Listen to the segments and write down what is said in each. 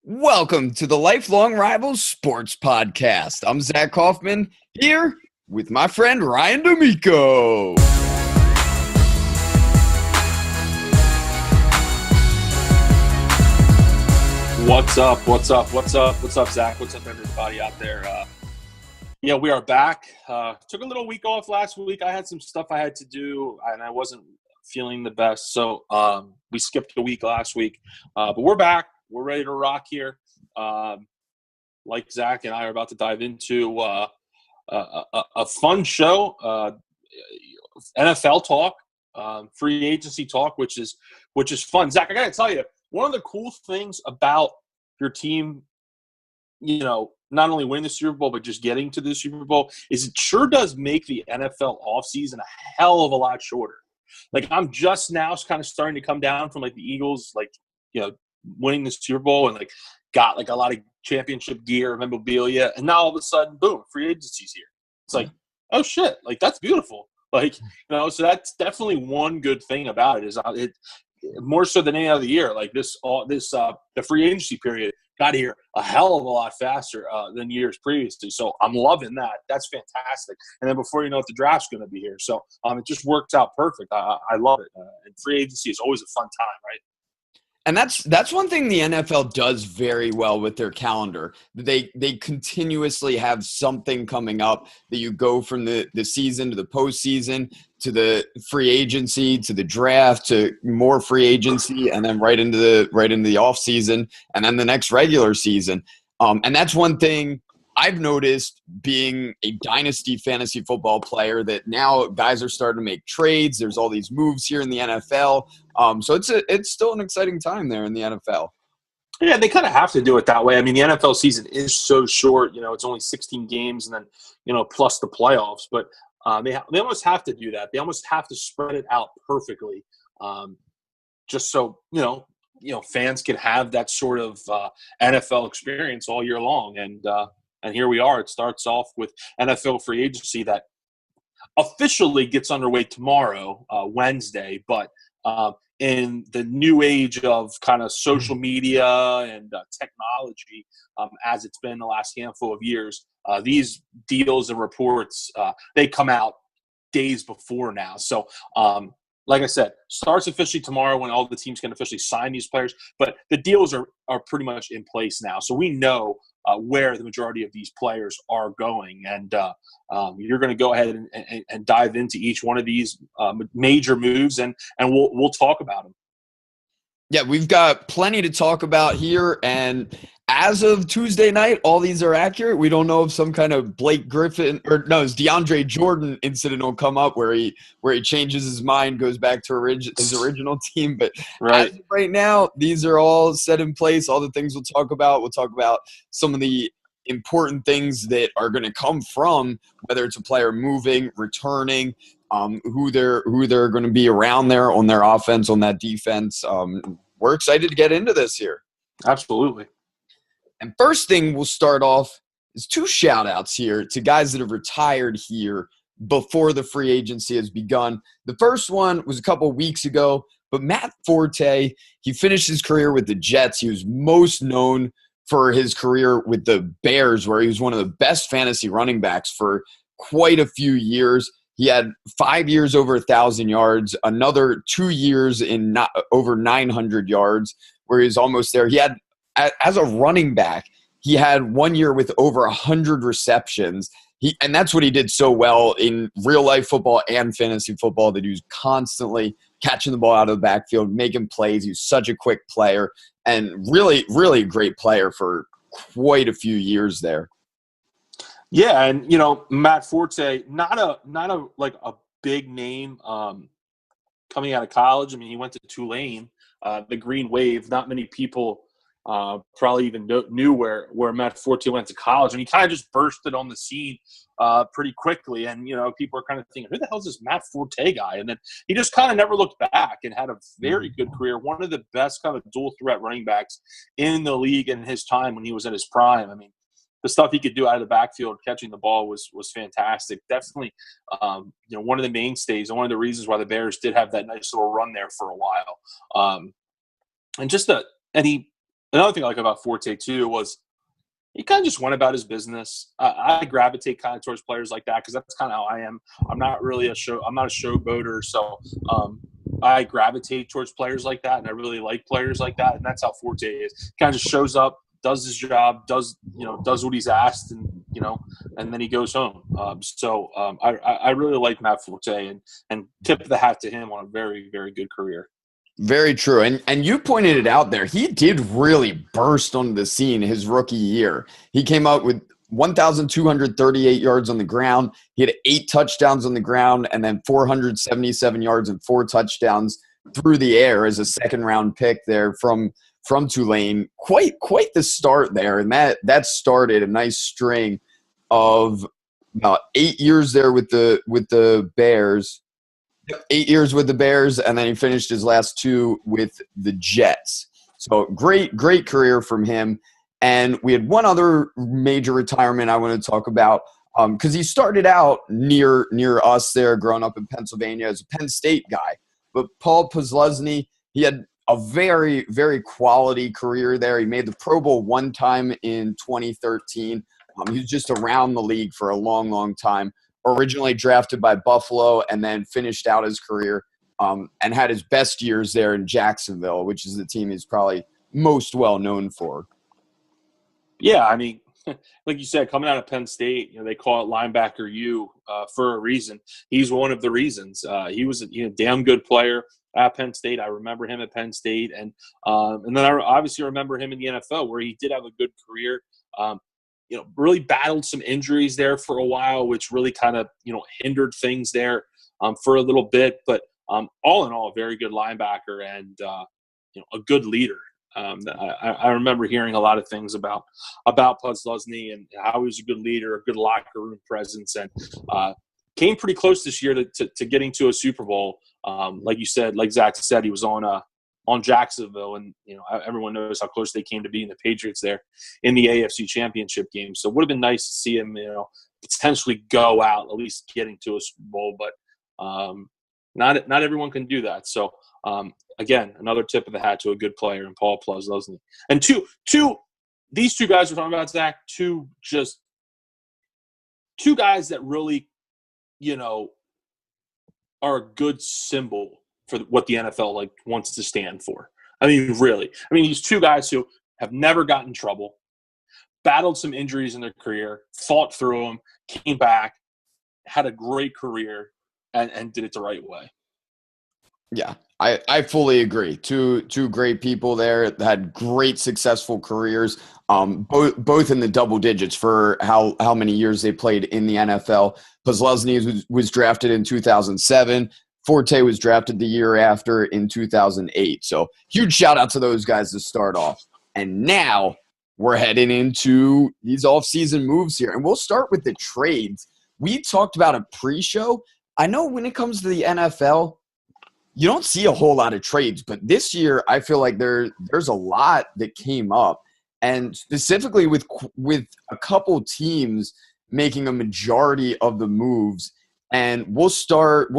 Welcome to the Lifelong Rivals Sports Podcast. I'm Zach Kaufman here with my friend Ryan D'Amico. What's up, Zach? What's up, everybody out there? We are back. Took a little week off last week. I had some stuff I had to do, and I wasn't feeling the best. So we skipped a week last week. But we're back. We're ready to rock here. Like Zach and I are about to dive into a fun show, NFL talk, free agency talk, which is fun. Zach, I got to tell you, one of the cool things about your team, not only winning the Super Bowl, but just getting to the Super Bowl is it sure does make the NFL offseason a hell of a lot shorter. Like, I'm just now kind of starting to come down from, like, the Eagles, winning the Super Bowl and, got, a lot of championship gear, memorabilia, and now all of a sudden, boom, free agency's here. It's like, oh, shit, that's beautiful. So that's definitely one good thing about it is it more so than any other year, the free agency period got here a hell of a lot faster than years previously. So I'm loving that. That's fantastic. And then before you know it, the draft's going to be here. So it just works out perfect. I love it. And free agency is always a fun time, right? And that's one thing the NFL does very well with their calendar. They continuously have something coming up that you go from the season to the postseason to the free agency to the draft to more free agency and then right into the off season and then the next regular season. And that's one thing I've noticed being a dynasty fantasy football player that now guys are starting to make trades. There's all these moves here in the NFL. So it's still an exciting time there in the NFL. Yeah, they kind of have to do it that way. I mean, the NFL season is so short. It's only 16 games and then, plus the playoffs. But they almost have to do that. They almost have to spread it out perfectly just so, fans can have that sort of NFL experience all year long. And here we are. It starts off with NFL free agency that officially gets underway tomorrow, Wednesday. But in the new age of kind of social media and technology, as it's been the last handful of years, these deals and reports, they come out days before now. So, like I said, starts officially tomorrow when all the teams can officially sign these players. But the deals are pretty much in place now. So we know where the majority of these players are going. And you're going to go ahead and dive into each one of these major moves, and we'll talk about them. Yeah, we've got plenty to talk about here. And as of Tuesday night, all these are accurate. We don't know if some kind of Blake Griffin it's DeAndre Jordan incident will come up where he changes his mind, goes back to his original team. But as of right now, these are all set in place. All the things we'll talk about. We'll talk about some of the important things that are going to come from whether it's a player moving, returning, who they're going to be around there on their offense, on that defense. We're excited to get into this here. Absolutely. And first thing we'll start off is 2 shout-outs here to guys that have retired here before the free agency has begun. The first one was a couple weeks ago, but Matt Forte, he finished his career with the Jets. He was most known for his career with the Bears, where he was one of the best fantasy running backs for quite a few years. He had 5 years over 1,000 yards, another 2 years in over 900 yards, where he was almost there. He had, as a running back, he had 1 year with over 100 receptions. And that's what he did so well in real life football and fantasy football, that he was constantly catching the ball out of the backfield, making plays. He was such a quick player and really, really a great player for quite a few years there. Yeah, and Matt Forte, not a big name coming out of college. I mean, he went to Tulane, the Green Wave. Not many people probably even knew where Matt Forte went to college, and he kind of just bursted on the scene pretty quickly. And people are kind of thinking, who the hell is this Matt Forte guy? And then he just kind of never looked back and had a very good career. One of the best kind of dual threat running backs in the league in his time when he was in his prime. I mean, the stuff he could do out of the backfield, catching the ball was fantastic. Definitely, one of the mainstays and one of the reasons why the Bears did have that nice little run there for a while. And he another thing I like about Forte too was he kind of just went about his business. I gravitate kind of towards players like that because that's kind of how I am. I'm not a showboater, so I gravitate towards players like that, and I really like players like that, and that's how Forte is. Kind of just shows up, does his job, does what he's asked, and then he goes home. I really like Matt Forte, and tip the hat to him on a very, very good career. Very true. And you pointed it out there. He did really burst onto the scene his rookie year. He came out with 1,238 yards on the ground. He had 8 touchdowns on the ground and then 477 yards and 4 touchdowns through the air as a second-round pick there from Tulane. Quite the start there. And that started a nice string of about 8 years there with the Bears. 8 years with the Bears, and then he finished his last 2 with the Jets. So great career from him. And we had one other major retirement I want to talk about because he started out near us there growing up in Pennsylvania as a Penn State guy. But Paul Posluszny, he had a very, very quality career there. He made the Pro Bowl one time in 2013. He was just around the league for a long, long time. Originally drafted by Buffalo and then finished out his career and had his best years there in Jacksonville, which is the team he's probably most well known for. Yeah, I mean, like you said, coming out of Penn State, they call it linebacker U for a reason. He's one of the reasons. He was a damn good player at Penn State. I remember him at Penn State, and then I obviously remember him in the NFL where he did have a good career. Really battled some injuries there for a while, which really kind of, hindered things there for a little bit. But all in all, a very good linebacker and, a good leader. I remember hearing a lot of things about Posluszny and how he was a good leader, a good locker room presence, and came pretty close this year to getting to a Super Bowl. Like you said, like Zach said, he was on Jacksonville, and everyone knows how close they came to being the Patriots there in the AFC Championship game. So it would have been nice to see him, potentially go out, at least getting to a Super Bowl. But not everyone can do that. So again, another tip of the hat to a good player in Paul Posluszny. And these two guys we're talking about, Zach, two guys that really, are a good symbol for what the NFL wants to stand for. I mean, really. I mean, these two guys who have never gotten in trouble, battled some injuries in their career, fought through them, came back, had a great career, and did it the right way. Yeah, I fully agree. Two great people there that had great successful careers, both in the double digits for how many years they played in the NFL. Posluszny was drafted in 2007. Forte was drafted the year after in 2008. So huge shout out to those guys to start off. And now we're heading into these offseason moves here. And we'll start with the trades. We talked about a pre-show. I know when it comes to the NFL, you don't see a whole lot of trades. But this year, I feel like there's a lot that came up. And specifically with a couple teams making a majority of the moves. And we'll start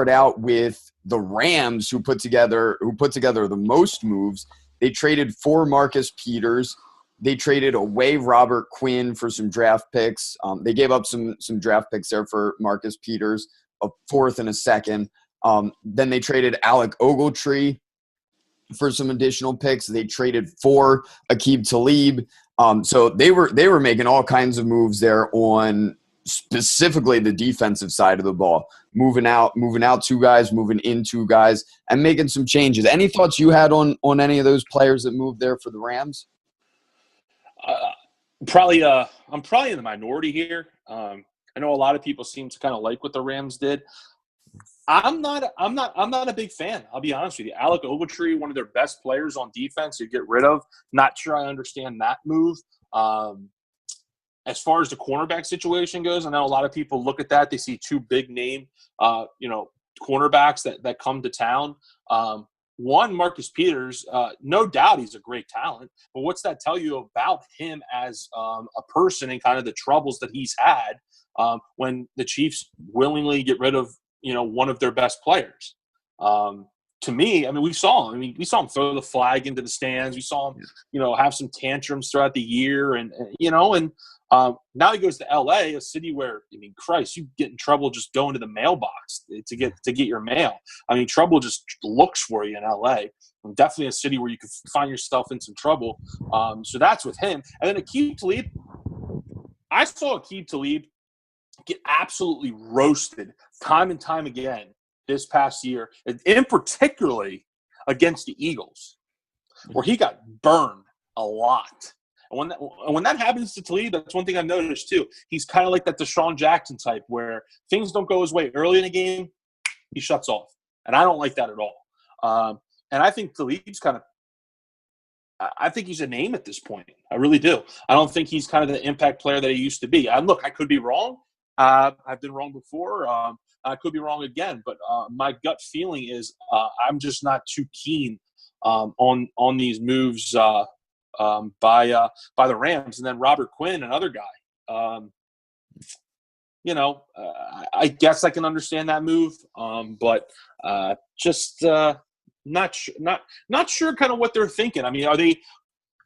out with the Rams, who put together the most moves. They traded for Marcus Peters. They traded away Robert Quinn for some draft picks. They gave up some draft picks there for Marcus Peters, a 4th and a 2nd. Then they traded Alec Ogletree for some additional picks. They traded for Aqib Talib. So they were making all kinds of moves there on specifically the defensive side of the ball, moving out 2 guys, moving in 2 guys, and making some changes. Any thoughts you had on any of those players that moved there for the Rams? I'm probably in the minority here. I know a lot of people seem to kind of like what the Rams did. I'm not a big fan. I'll be honest with you. Alec Ogletree, one of their best players on defense, you get rid of. Not sure I understand that move. As far as the cornerback situation goes, I know a lot of people look at that. They see 2 big name, cornerbacks that come to town. One, Marcus Peters, no doubt he's a great talent. But what's that tell you about him as a person and kind of the troubles that he's had when the Chiefs willingly get rid of, one of their best players? to me, I mean, we saw him. I mean, we saw him throw the flag into the stands. We saw him, have some tantrums throughout the year, and now he goes to L.A., a city where, I mean, Christ, you get in trouble just going to the mailbox to get your mail. I mean, trouble just looks for you in L.A. And definitely a city where you could find yourself in some trouble. So that's with him. And then Aqib Talib, I saw Aqib Talib get absolutely roasted time and time again this past year, and particularly against the Eagles, where he got burned a lot. And when that happens to Talib, that's one thing I've noticed too. He's kind of like that Deshaun Jackson type, where things don't go his way early in a game, he shuts off, and I don't like that at all. And I think Talib's I think he's a name at this point. I really do. I don't think he's kind of the impact player that he used to be. Look, I could be wrong. I've been wrong before. I could be wrong again, but my gut feeling is I'm just not too keen on these moves by the Rams. And then Robert Quinn, another guy. I guess I can understand that move, but just not sure kind of what they're thinking. I mean, are they?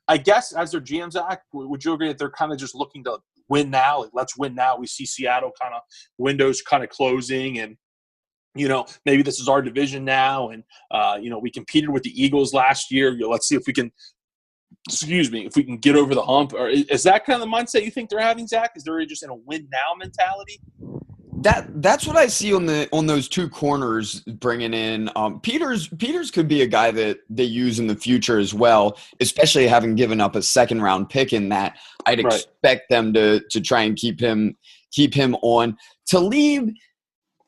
I guess as their GM, Zach, would you agree that they're kind of just looking to win now? Like, let's win now. We see Seattle kind of windows kind of closing, and maybe this is our division now, and we competed with the Eagles last year. Let's see if we can. Excuse me, if we can get over the hump. Or is that kind of the mindset you think they're having, Zach? Is they're just in a win now mentality? That's what I see on those two corners bringing in. Peters could be a guy that they use in the future as well, especially having given up a second round pick in that. I'd expect them to try and keep him on. Talib,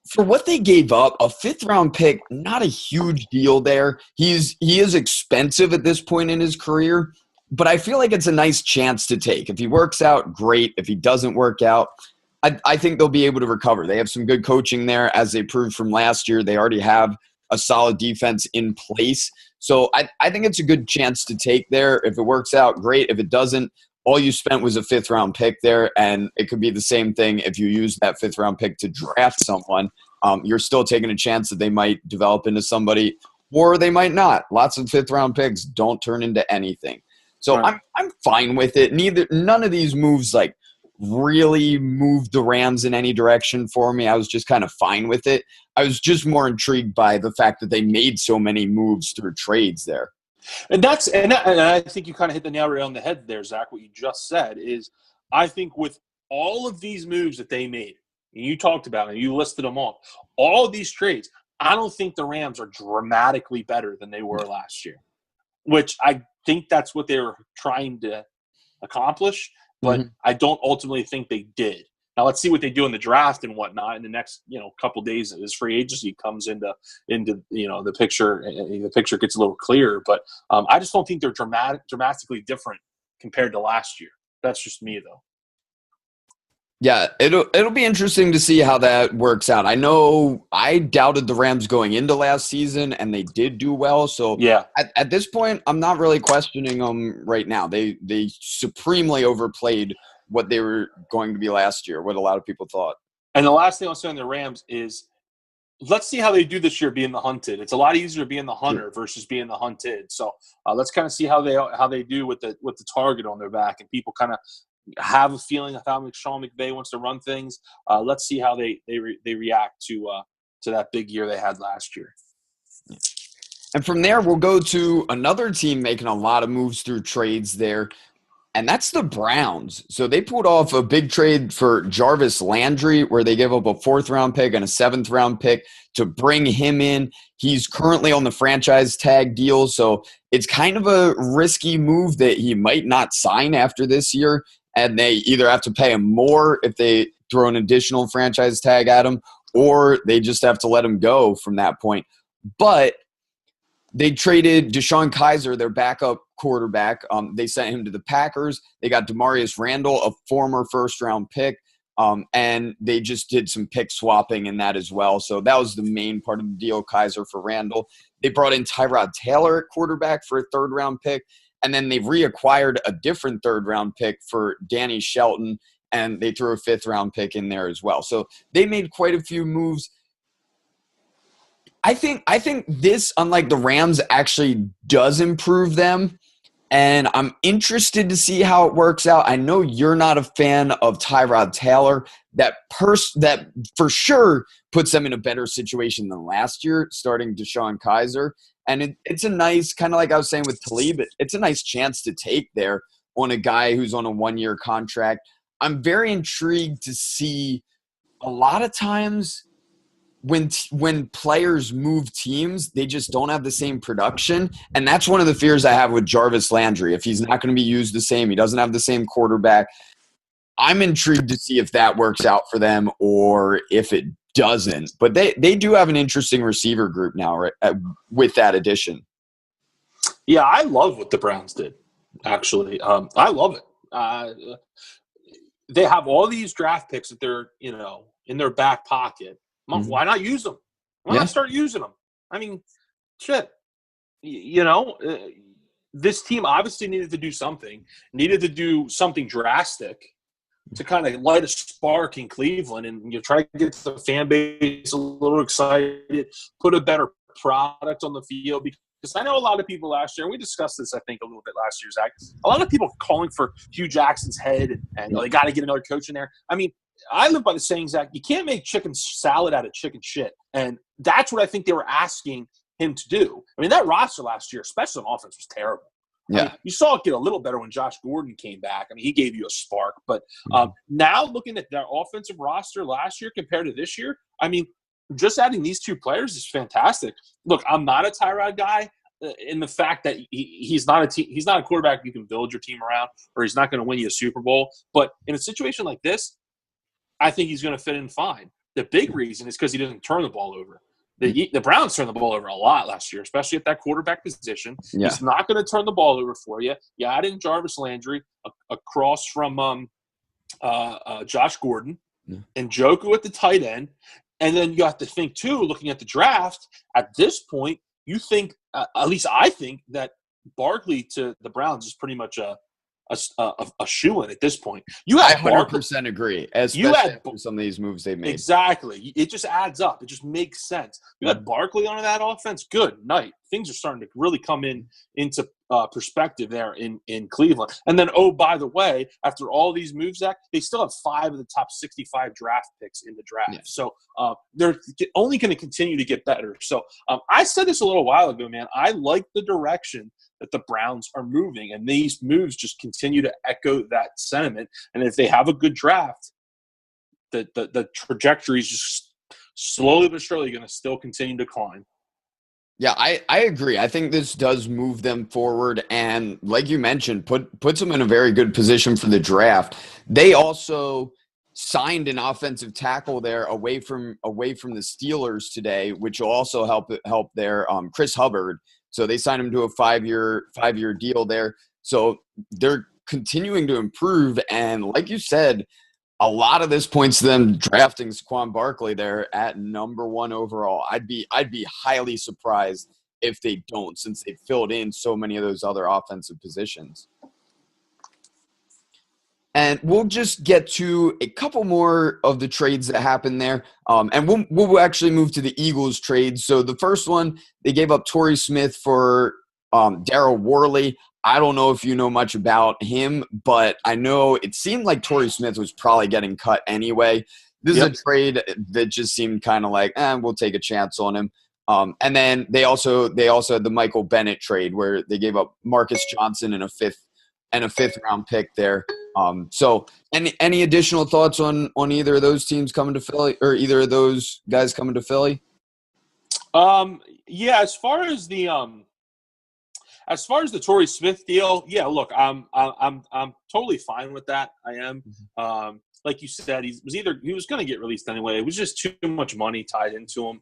for what they gave up, a fifth round pick, not a huge deal there. He is expensive at this point in his career, but I feel like it's a nice chance to take. If he works out, great. If he doesn't work out, I think they'll be able to recover. They have some good coaching there, as they proved from last year. They already have a solid defense in place. So I think it's a good chance to take there. If it works out, great. If it doesn't, all you spent was a fifth-round pick there, and it could be the same thing if you use that fifth-round pick to draft someone. You're still taking a chance that they might develop into somebody, or they might not. Lots of fifth-round picks don't turn into anything. So I'm fine with it. None of these moves really moved the Rams in any direction for me. I was just kind of fine with it. I was just more intrigued by the fact that they made so many moves through trades there. And I think you kind of hit the nail right on the head there, Zach. What you just said is, I think with all of these moves that they made, and you talked about it, and you listed them all of these trades, I don't think the Rams are dramatically better than they were last year, which I think that's what they were trying to accomplish. But I don't ultimately think they did. Now let's see what they do in the draft and whatnot in the next couple days as free agency comes into the picture. The picture gets a little clearer, but I just don't think they're dramatically different compared to last year. That's just me though. Yeah, it'll be interesting to see how that works out. I know I doubted the Rams going into last season, and they did do well. So yeah, at this point, I'm not really questioning them right now. They supremely overplayed what they were going to be last year, what a lot of people thought. And the last thing I'll say on the Rams is, let's see how they do this year being the hunted. It's a lot easier being the hunter versus being the hunted. So let's kind of see how they do with the target on their back, and people kind of have a feeling of how Sean McVay wants to run things. Let's see how they react to that big year they had last year. And from there, we'll go to another team making a lot of moves through trades there, and that's the Browns. So they pulled off a big trade for Jarvis Landry, where they gave up a fourth-round pick and a seventh-round pick to bring him in. He's currently on the franchise tag deal, so it's kind of a risky move that he might not sign after this year. And they either have to pay him more if they throw an additional franchise tag at him, or they just have to let him go from that point. But they traded Deshaun Kaiser, their backup quarterback. They sent him to the Packers. They got Demarius Randall, a former first-round pick, and they just did some pick swapping in that as well. So that was the main part of the deal, Kaiser for Randall. They brought in Tyrod Taylor at quarterback for a third-round pick. And then they reacquired a different third-round pick for Danny Shelton, and they threw a fifth-round pick in there as well. So they made quite a few moves. I think this, unlike the Rams, actually does improve them. And I'm interested to see how it works out. I know you're not a fan of Tyrod Taylor. That for sure puts them in a better situation than last year, starting Deshaun Kaiser. And it's a nice, kind of like I was saying with Talib, it's a nice chance to take there on a guy who's on a 1-year contract. I'm very intrigued to see a lot of times when players move teams, they just don't have the same production. And that's one of the fears I have with Jarvis Landry. If he's not going to be used the same, he doesn't have the same quarterback. I'm intrigued to see if that works out for them or if it doesn't. But they do have an interesting receiver group now, right, with that addition. Yeah, I love what the Browns did, actually. I love it. They have all these draft picks that they're, in their back pocket. Why not use them? Why not start using them? I mean, shit. This team obviously needed to do something drastic to kind of light a spark in Cleveland and try to get the fan base a little excited, put a better product on the field. Because I know a lot of people last year, and we discussed this, I think, a little bit last year, Zach, a lot of people calling for Hugh Jackson's head and they got to get another coach in there. I mean, I live by the saying, Zach, you can't make chicken salad out of chicken shit. And that's what I think they were asking him to do. I mean, that roster last year, especially on offense, was terrible. Yeah. I mean, you saw it get a little better when Josh Gordon came back. I mean, he gave you a spark. But now looking at their offensive roster last year compared to this year, I mean, just adding these two players is fantastic. Look, I'm not a Tyrod guy in the fact that he's not a quarterback you can build your team around, or he's not going to win you a Super Bowl. But in a situation like this, I think he's going to fit in fine. The big reason is because he doesn't turn the ball over. The Browns turned the ball over a lot last year, especially at that quarterback position. Yeah. He's not going to turn the ball over for you. You add in Jarvis Landry across from Josh Gordon and Njoku at the tight end. And then you have to think, too, looking at the draft, at this point, you think, at least I think, that Barkley to the Browns is pretty much a shoo-in at this point. I 100% agree, especially after some of these moves they made. Exactly. It just adds up. It just makes sense. You had Barkley on that offense. Good night. Things are starting to really come into perspective there in Cleveland. And then, oh, by the way, after all these moves, Zach, they still have 5 of the top 65 draft picks in the draft. Yeah. So they're only going to continue to get better. So I said this a little while ago, man. I like the direction that the Browns are moving, and these moves just continue to echo that sentiment. And if they have a good draft, the trajectory is just slowly but surely going to still continue to climb. Yeah, I agree. I think this does move them forward, and like you mentioned, puts them in a very good position for the draft. They also signed an offensive tackle there away from the Steelers today, which will also help their Chris Hubbard. So they signed him to a 5-year deal there. So they're continuing to improve. And like you said, a lot of this points to them drafting Saquon Barkley there at number 1 overall. I'd be highly surprised if they don't, since they filled in so many of those other offensive positions. And we'll just get to a couple more of the trades that happened there. And we'll actually move to the Eagles trade. So the first one, they gave up Torrey Smith for Daryl Worley. I don't know if you know much about him, but I know it seemed like Torrey Smith was probably getting cut anyway. This is a trade that just seemed kind of like, we'll take a chance on him. And then they also had the Michael Bennett trade where they gave up Marcus Johnson and a fifth round pick there. So any additional thoughts on either of those teams coming to Philly, or either of those guys coming to Philly? Yeah, as far as the Torrey Smith deal, yeah, look, I'm totally fine with that. I am. Like you said, he was going to get released anyway. It was just too much money tied into him.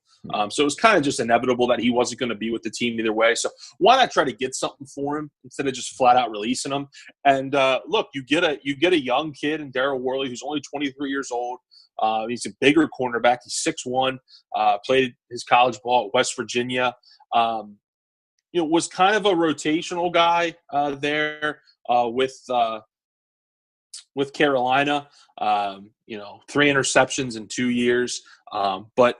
So it was kind of just inevitable that he wasn't going to be with the team either way. So why not try to get something for him instead of just flat out releasing him? And look, you get a young kid in Daryl Worley who's only 23 years old. He's a bigger cornerback. He's 6'1", played his college ball at West Virginia. Was kind of a rotational guy there with with Carolina. 3 interceptions in 2 years. But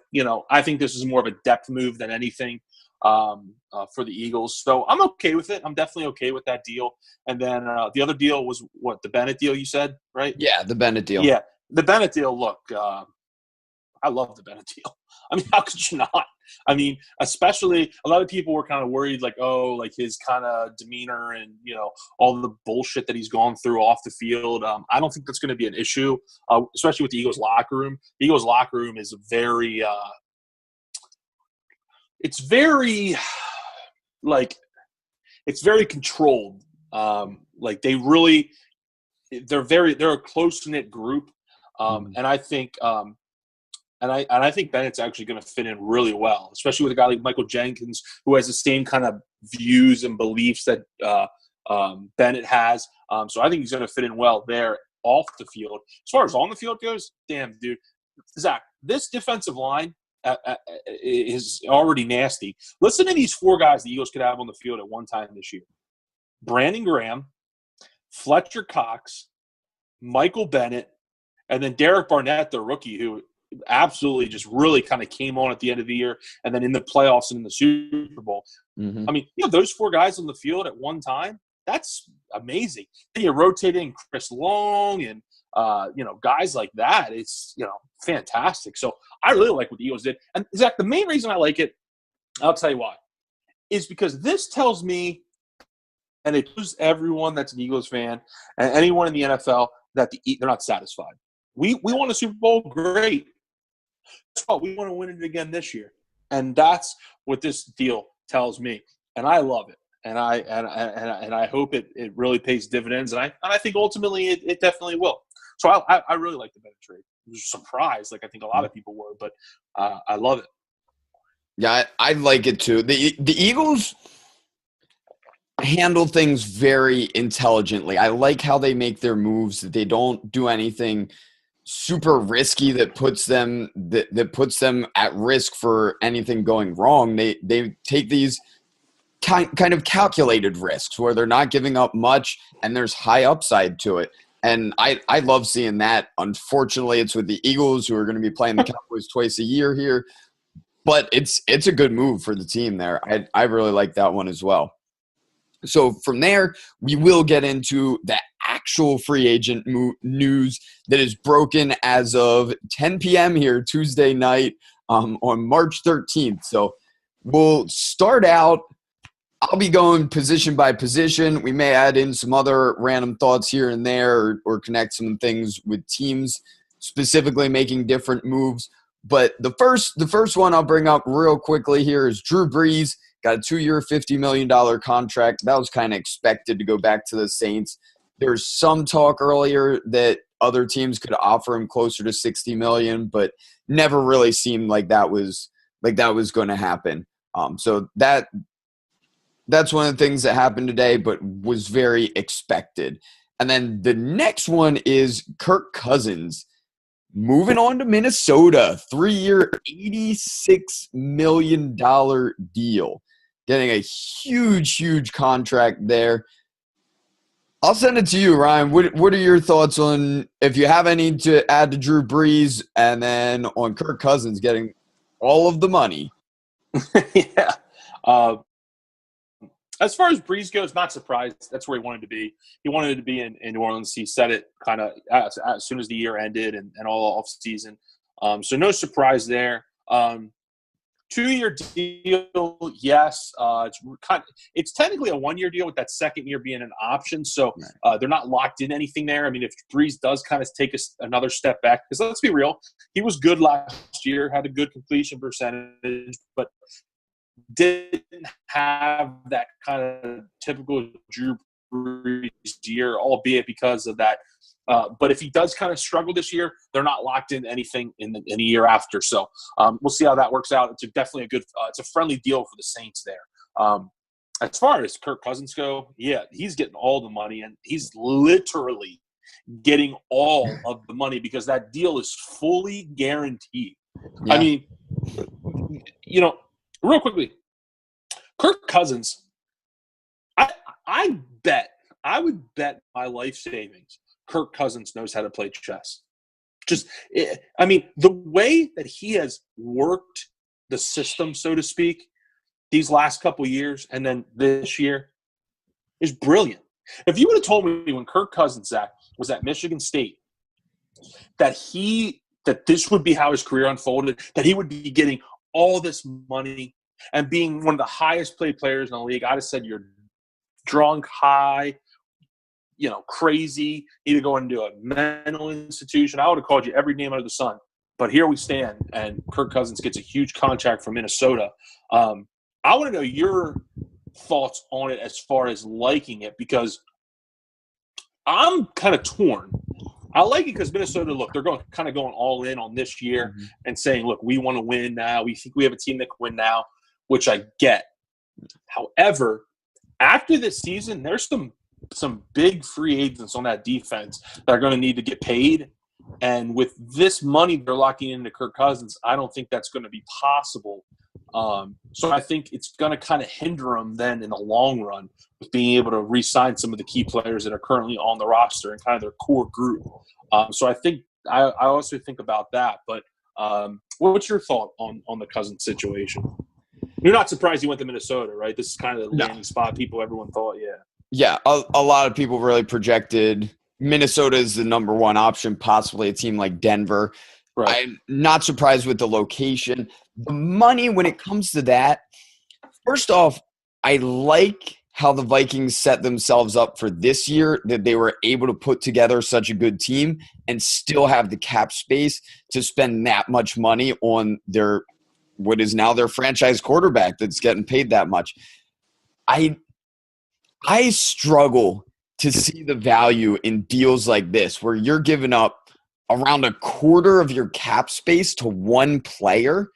I think this is more of a depth move than anything for the Eagles. So I'm okay with it. I'm definitely okay with that deal. And then the other deal was what, the Bennett deal you said, right? Yeah, the Bennett deal. Yeah, the Bennett deal. Look, I love the Bennett deal. I mean, how could you not? I mean, especially a lot of people were kind of worried, like, his kind of demeanor and, all the bullshit that he's gone through off the field. I don't think that's going to be an issue, especially with the Eagles locker room. The Eagles locker room is very it's very controlled. They're a close-knit group. And I think I think Bennett's actually going to fit in really well, especially with a guy like Michael Jenkins, who has the same kind of views and beliefs that Bennett has. So I think he's going to fit in well there off the field. As far as on the field goes, damn, dude. Zach, this defensive line is already nasty. Listen to these 4 guys the Eagles could have on the field at one time this year. Brandon Graham, Fletcher Cox, Michael Bennett, and then Derek Barnett, the rookie, who absolutely just really kind of came on at the end of the year and then in the playoffs and in the Super Bowl. Mm-hmm. I mean, those 4 guys on the field at one time, that's amazing. Then you rotate in Chris Long and, guys like that. It's, fantastic. So I really like what the Eagles did. And, Zach, the main reason I like it, I'll tell you why, is because this tells me, and it shows everyone that's an Eagles fan and anyone in the NFL, that they're not satisfied. We won a Super Bowl, great. Oh, we want to win it again this year, and that's what this deal tells me, and I love it, and I hope it really pays dividends, and I think ultimately it definitely will. So I really like the Bennett trade. I was surprised, like I think a lot of people were, but I love it. Yeah, I like it too. The Eagles handle things very intelligently. I like how they make their moves. They don't do anything super risky that puts them at risk for anything going wrong. They take these kind of calculated risks where they're not giving up much and there's high upside to it. And I love seeing that. Unfortunately, it's with the Eagles, who are going to be playing the Cowboys twice a year here. But it's a good move for the team there. I really like that one as well. So from there, we will get into the actual free agent news that is broken as of 10 p.m. here Tuesday night on March 13th. So we'll start out. I'll be going position by position. We may add in some other random thoughts here and there or connect some things with teams specifically making different moves. But the first one I'll bring up real quickly here is Drew Brees. Got a 2-year, $50 million contract. That was kind of expected to go back to the Saints. There's some talk earlier that other teams could offer him closer to $60 million, but never really seemed like that was going to happen. So that's one of the things that happened today, but was very expected. And then the next one is Kirk Cousins moving on to Minnesota, 3-year, $86 million deal. Getting a huge, huge contract there. I'll send it to you, Ryan. What are your thoughts on, if you have any to add to Drew Brees, and then on Kirk Cousins getting all of the money? Yeah. As far as Brees goes, not surprised. That's where he wanted to be. He wanted to be in New Orleans. He said it kind of as soon as the year ended and all offseason. So no surprise there. 2-year deal, yes. It's technically a 1-year deal with that second year being an option. So they're not locked in anything there. I mean, if Brees does kind of take another step back, because let's be real, he was good last year, had a good completion percentage, but didn't have that kind of typical Drew Brees year, albeit because of that. But if he does kind of struggle this year, they're not locked in anything in a year after. So we'll see how that works out. It's definitely a good it's a friendly deal for the Saints there. As far as Kirk Cousins go, yeah, he's getting all the money, and he's literally getting all of the money because that deal is fully guaranteed. Yeah. I mean, real quickly, Kirk Cousins, I would bet my life savings Kirk Cousins knows how to play chess. The way that he has worked the system, so to speak, these last couple years and then this year is brilliant. If you would have told me when Kirk Cousins, Zach, was at Michigan State that this would be how his career unfolded, that he would be getting all this money and being one of the highest paid players in the league, I'd have said you're drunk, high, crazy, need to go into a mental institution. I would have called you every name under the sun. But here we stand, and Kirk Cousins gets a huge contract from Minnesota. I want to know your thoughts on it as far as liking it, because I'm kind of torn. I like it because Minnesota, look, they're going all in on this year and saying, look, we want to win now. We think we have a team that can win now, which I get. However, after this season, there's some big free agents on that defense that are going to need to get paid. And with this money they're locking into Kirk Cousins, I don't think that's going to be possible. So I think it's going to kind of hinder them then in the long run with being able to re-sign some of the key players that are currently on the roster and kind of their core group. So I think I also think about that. But what's your thought on the Cousins situation? You're not surprised he went to Minnesota, right? This is kind of the landing spot everyone thought, yeah. Yeah, a lot of people really projected Minnesota as the number one option, possibly a team like Denver. Right. I'm not surprised with the location. The money, when it comes to that, first off, I like how the Vikings set themselves up for this year, that they were able to put together such a good team and still have the cap space to spend that much money on what is now their franchise quarterback that's getting paid that much. I struggle to see the value in deals like this where you're giving up around a quarter of your cap space to one player.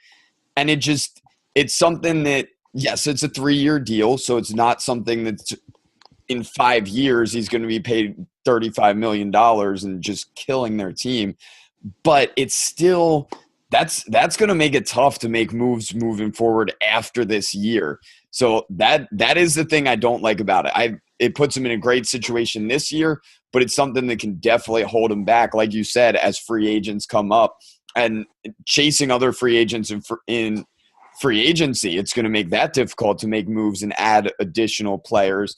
And it's something that, yes, it's a 3-year deal. So it's not something that's in 5 years he's going to be paid $35 million and just killing their team. But it's still that's going to make it tough to make moves moving forward after this year. So that is the thing I don't like about it. It puts him in a great situation this year, but it's something that can definitely hold him back, like you said, as free agents come up and chasing other free agents in free agency. It's going to make that difficult to make moves and add additional players.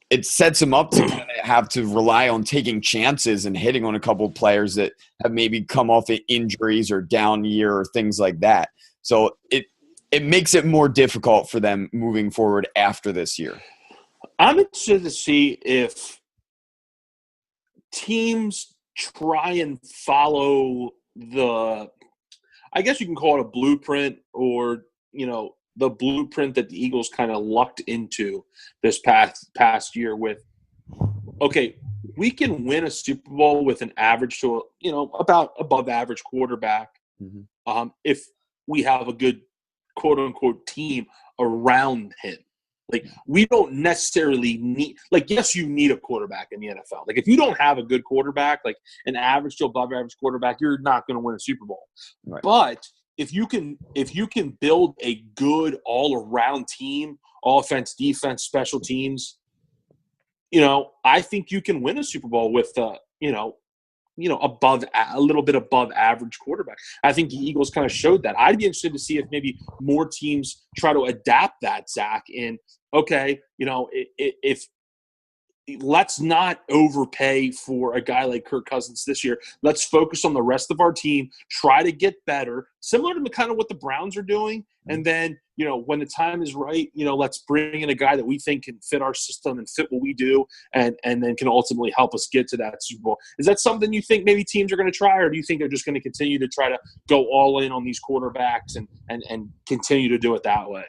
It sets him up to kind of have to rely on taking chances and hitting on a couple of players that have maybe come off of injuries or down year or things like that. So it makes it more difficult for them moving forward after this year. I'm interested to see if teams try and follow I guess you can call it a blueprint, or, the blueprint that the Eagles kind of lucked into this past year with, okay, we can win a Super Bowl with an average to, about above average quarterback if we have a good quote unquote team around him. Like, we don't necessarily need – like, yes, you need a quarterback in the NFL. Like, if you don't have a good quarterback, like an average to above average quarterback, you're not going to win a Super Bowl. Right. But if you can build a good all-around team, offense, defense, special teams, I think you can win a Super Bowl with above a little bit above average quarterback. I think the Eagles kind of showed that. I'd be interested to see if maybe more teams try to adapt that, Zach. And okay, if let's not overpay for a guy like Kirk Cousins this year. Let's focus on the rest of our team, try to get better, similar to kind of what the Browns are doing. And then, when the time is right, let's bring in a guy that we think can fit our system and fit what we do, and then can ultimately help us get to that Super Bowl. Is that something you think maybe teams are going to try, or do you think they're just going to continue to try to go all in on these quarterbacks and continue to do it that way?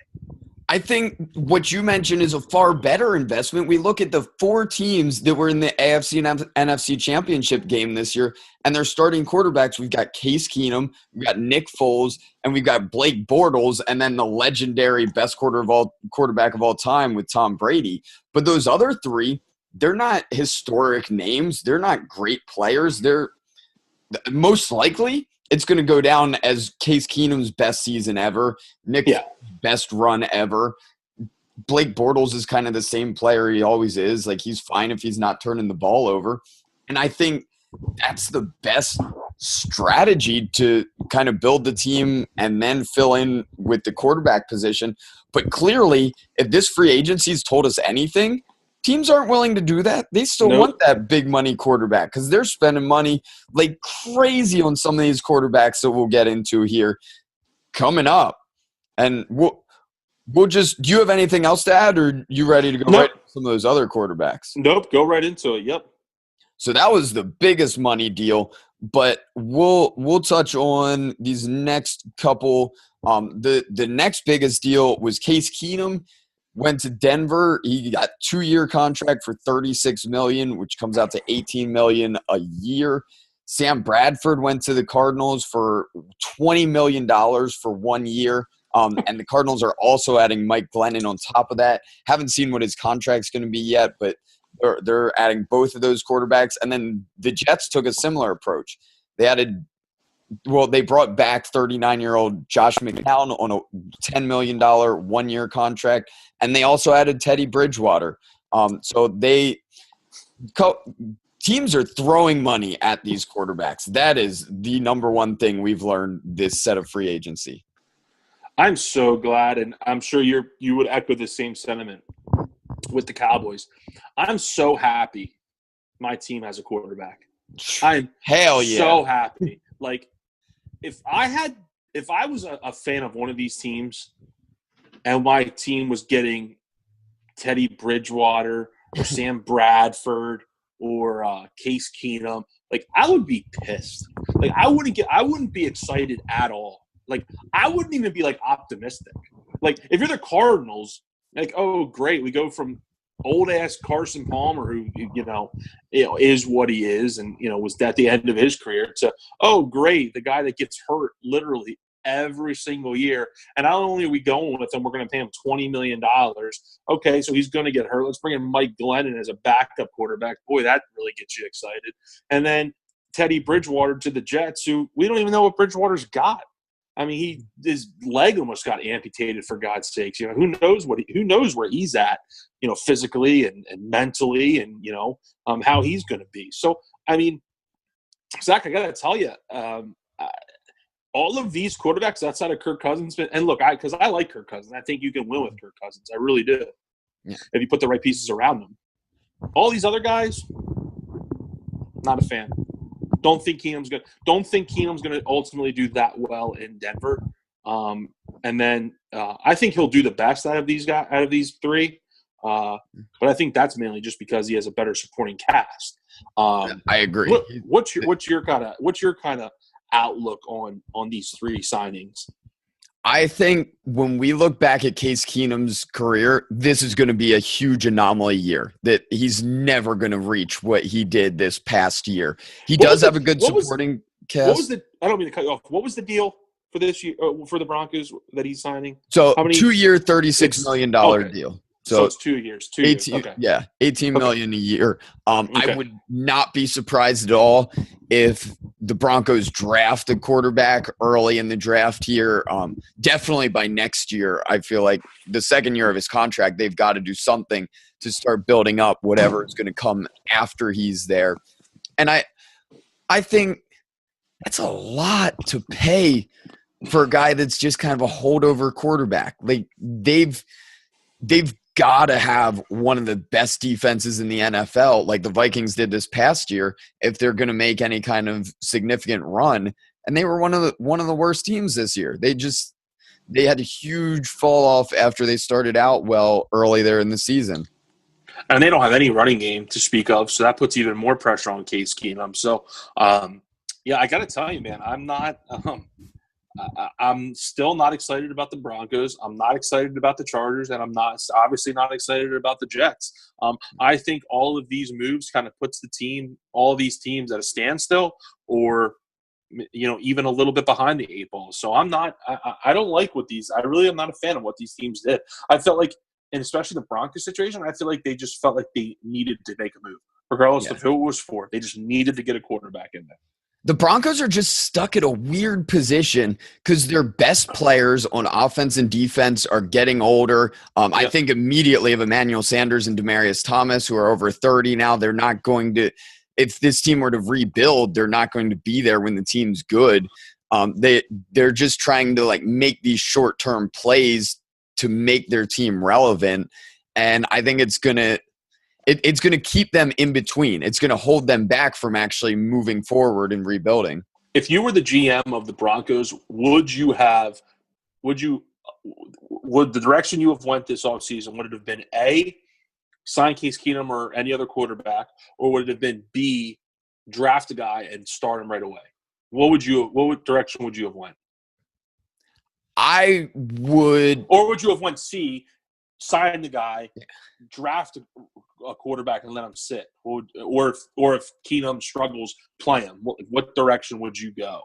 I think what you mentioned is a far better investment. We look at the 4 teams that were in the AFC and NFC championship game this year, and their starting quarterbacks. We've got Case Keenum, we've got Nick Foles, and we've got Blake Bortles, and then the legendary best quarterback of all time with Tom Brady. But those other 3, they're not historic names. They're not great players. They're most likely – it's going to go down as Case Keenum's best season ever, Nick's best run ever. Blake Bortles is kind of the same player he always is. Like, he's fine if he's not turning the ball over. And I think that's the best strategy to kind of build the team and then fill in with the quarterback position. But clearly, if this free agency has told us anything, teams aren't willing to do that. They still want that big money quarterback because they're spending money like crazy on some of these quarterbacks that we'll get into here coming up. And we'll just – do you have anything else to add, or are you ready to go right into some of those other quarterbacks? Nope, go right into it. Yep. So that was the biggest money deal, but we'll touch on these next couple. The next biggest deal was Case Keenum went to Denver. He got a 2-year contract for $36 million, which comes out to $18 million a year. Sam Bradford went to the Cardinals for $20 million for 1 year. And the Cardinals are also adding Mike Glennon on top of that. Haven't seen what his contract's going to be yet, but they're adding both of those quarterbacks. And then the Jets took a similar approach. They brought back 39-year-old Josh McCown on a $10 million 1-year contract, and they also added Teddy Bridgewater. So teams are throwing money at these quarterbacks. That is the number one thing we've learned this set of free agency. I'm so glad, and I'm sure you would echo the same sentiment with the Cowboys. I'm so happy my team has a quarterback. I'm so happy. Like, if I was a fan of one of these teams and my team was getting Teddy Bridgewater or Sam Bradford or Case Keenum, like, I would be pissed. Like, I wouldn't be excited at all. Like, I wouldn't even be like optimistic. Like, if you're the Cardinals, like, oh great, we go from old ass Carson Palmer, who is what he is, and was at the end of his career, to oh great, the guy that gets hurt literally every single year, and not only are we going with him, we're going to pay him $20 million. Okay, so he's going to get hurt. Let's bring in Mike Glennon as a backup quarterback. Boy, that really gets you excited. And then Teddy Bridgewater to the Jets, who we don't even know what Bridgewater's got. I mean, his leg almost got amputated, for God's sakes. Who knows where he's at, physically and mentally, and how he's going to be. So, I mean, Zach, I got to tell you, all of these quarterbacks outside of Kirk Cousins, and look, because I like Kirk Cousins, I think you can win with Kirk Cousins. I really do, if you put the right pieces around them. All these other guys, not a fan. Don't think Keenum's going to ultimately do that well in Denver. And then I think he'll do the best out of these three. But I think that's mainly just because he has a better supporting cast. I agree. What's your kind of outlook on these three signings? I think when we look back at Case Keenum's career, this is going to be a huge anomaly year, that he's never going to reach what he did this past year. He does have a good supporting cast. I don't mean to cut you off. What was the deal for this year for the Broncos that he's signing? So 2-year, $36 million deal. So it's 2 years. 18, okay. Yeah, $18 million a year. I would not be surprised at all if the Broncos draft a quarterback early in the draft here. Definitely by next year, I feel like the second year of his contract, they've got to do something to start building up whatever is going to come after he's there. And I think that's a lot to pay for a guy that's just kind of a holdover quarterback. Like, they've got to have one of the best defenses in the NFL, like the Vikings did this past year, if they're going to make any kind of significant run. And they were one of the worst teams this year. They had a huge fall off after they started out well early there in the season. And they don't have any running game to speak of, so that puts even more pressure on Case Keenum. So, I got to tell you, man, I'm still not excited about the Broncos. I'm not excited about the Chargers, and I'm obviously not excited about the Jets. I think all of these moves kind of puts all these teams at a standstill, or even a little bit behind the 8 ball. So I don't like I really am not a fan of what these teams did. I felt like, and especially the Broncos situation, I feel like they just felt like they needed to make a move, regardless of who it was for. They just needed to get a quarterback in there. The Broncos are just stuck at a weird position because their best players on offense and defense are getting older. I think immediately of Emmanuel Sanders and Demaryius Thomas, who are over 30 now. They're not going to if this team were to rebuild, they're not going to be there when the team's good. They're just trying to like make these short-term plays to make their team relevant. And I think it's going to keep them in between. It's going to hold them back from actually moving forward and rebuilding. If you were the GM of the Broncos, would the direction you have went this offseason, would it have been A, sign Case Keenum or any other quarterback, or would it have been B, draft a guy and start him right away? What direction would you have went? I would. Or would you have went C, sign the guy, draft a quarterback and let him sit? Or if Keenum struggles, play him. What direction would you go?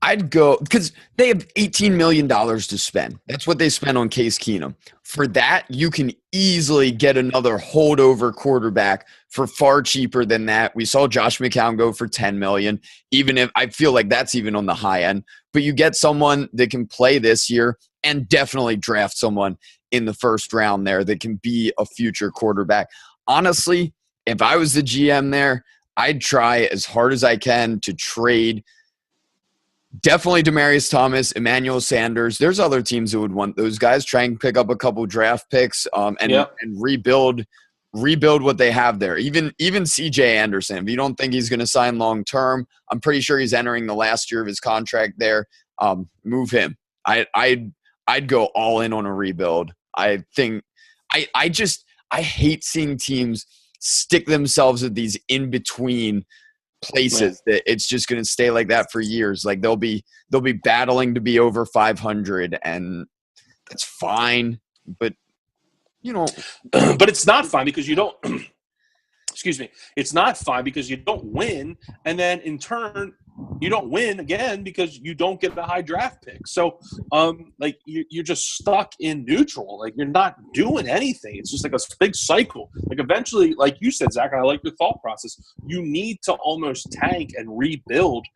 I'd go because they have $18 million to spend. That's what they spent on Case Keenum. For that, you can easily get another holdover quarterback for far cheaper than that. We saw Josh McCown go for $10 million, even if I feel like that's even on the high end. But you get someone that can play this year and definitely draft someone in the first round there that can be a future quarterback. Honestly, if I was the GM there, I'd try as hard as I can to trade definitely Demaryius Thomas, Emmanuel Sanders. There's other teams that would want those guys. Try and pick up a couple draft picks and rebuild what they have there. Even C.J. Anderson. If you don't think he's going to sign long term, I'm pretty sure he's entering the last year of his contract there. Move him. I'd go all in on a rebuild. I think I hate seeing teams stick themselves at these in between places that it's just going to stay like that for years. Like they'll be battling to be over 500, and that's fine. But but it's not fine because you don't. Excuse me. It's not fine because you don't win, and then in turn you don't win again because you don't get the high draft pick. So, like you're just stuck in neutral. Like you're not doing anything. It's just like a big cycle. Like eventually, like you said, Zach, and I like your thought process. You need to almost tank and rebuild.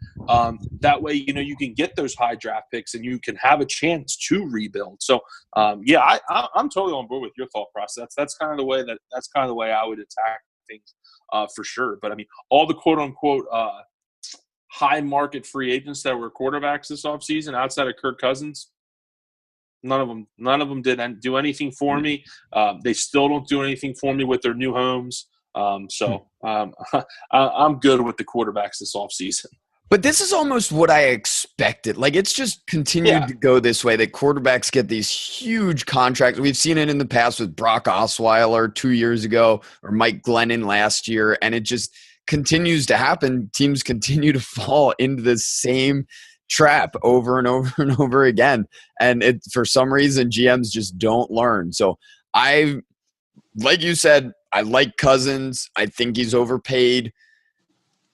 That way, you can get those high draft picks and you can have a chance to rebuild. So, I'm totally on board with your thought process. That's kind of the way I would attack things, for sure. But I mean, all the quote unquote high market free agents that were quarterbacks this offseason outside of Kirk Cousins, none of them did do anything for me. They still don't do anything for me with their new homes. I'm good with the quarterbacks this offseason. But this is almost what I expected. Like it's just continued to go this way, that quarterbacks get these huge contracts. We've seen it in the past with Brock Osweiler 2 years ago or Mike Glennon last year, and it just continues to happen. Teams continue to fall into the same trap over and over and over again. And for some reason, GMs just don't learn. So like you said, I like Cousins. I think he's overpaid.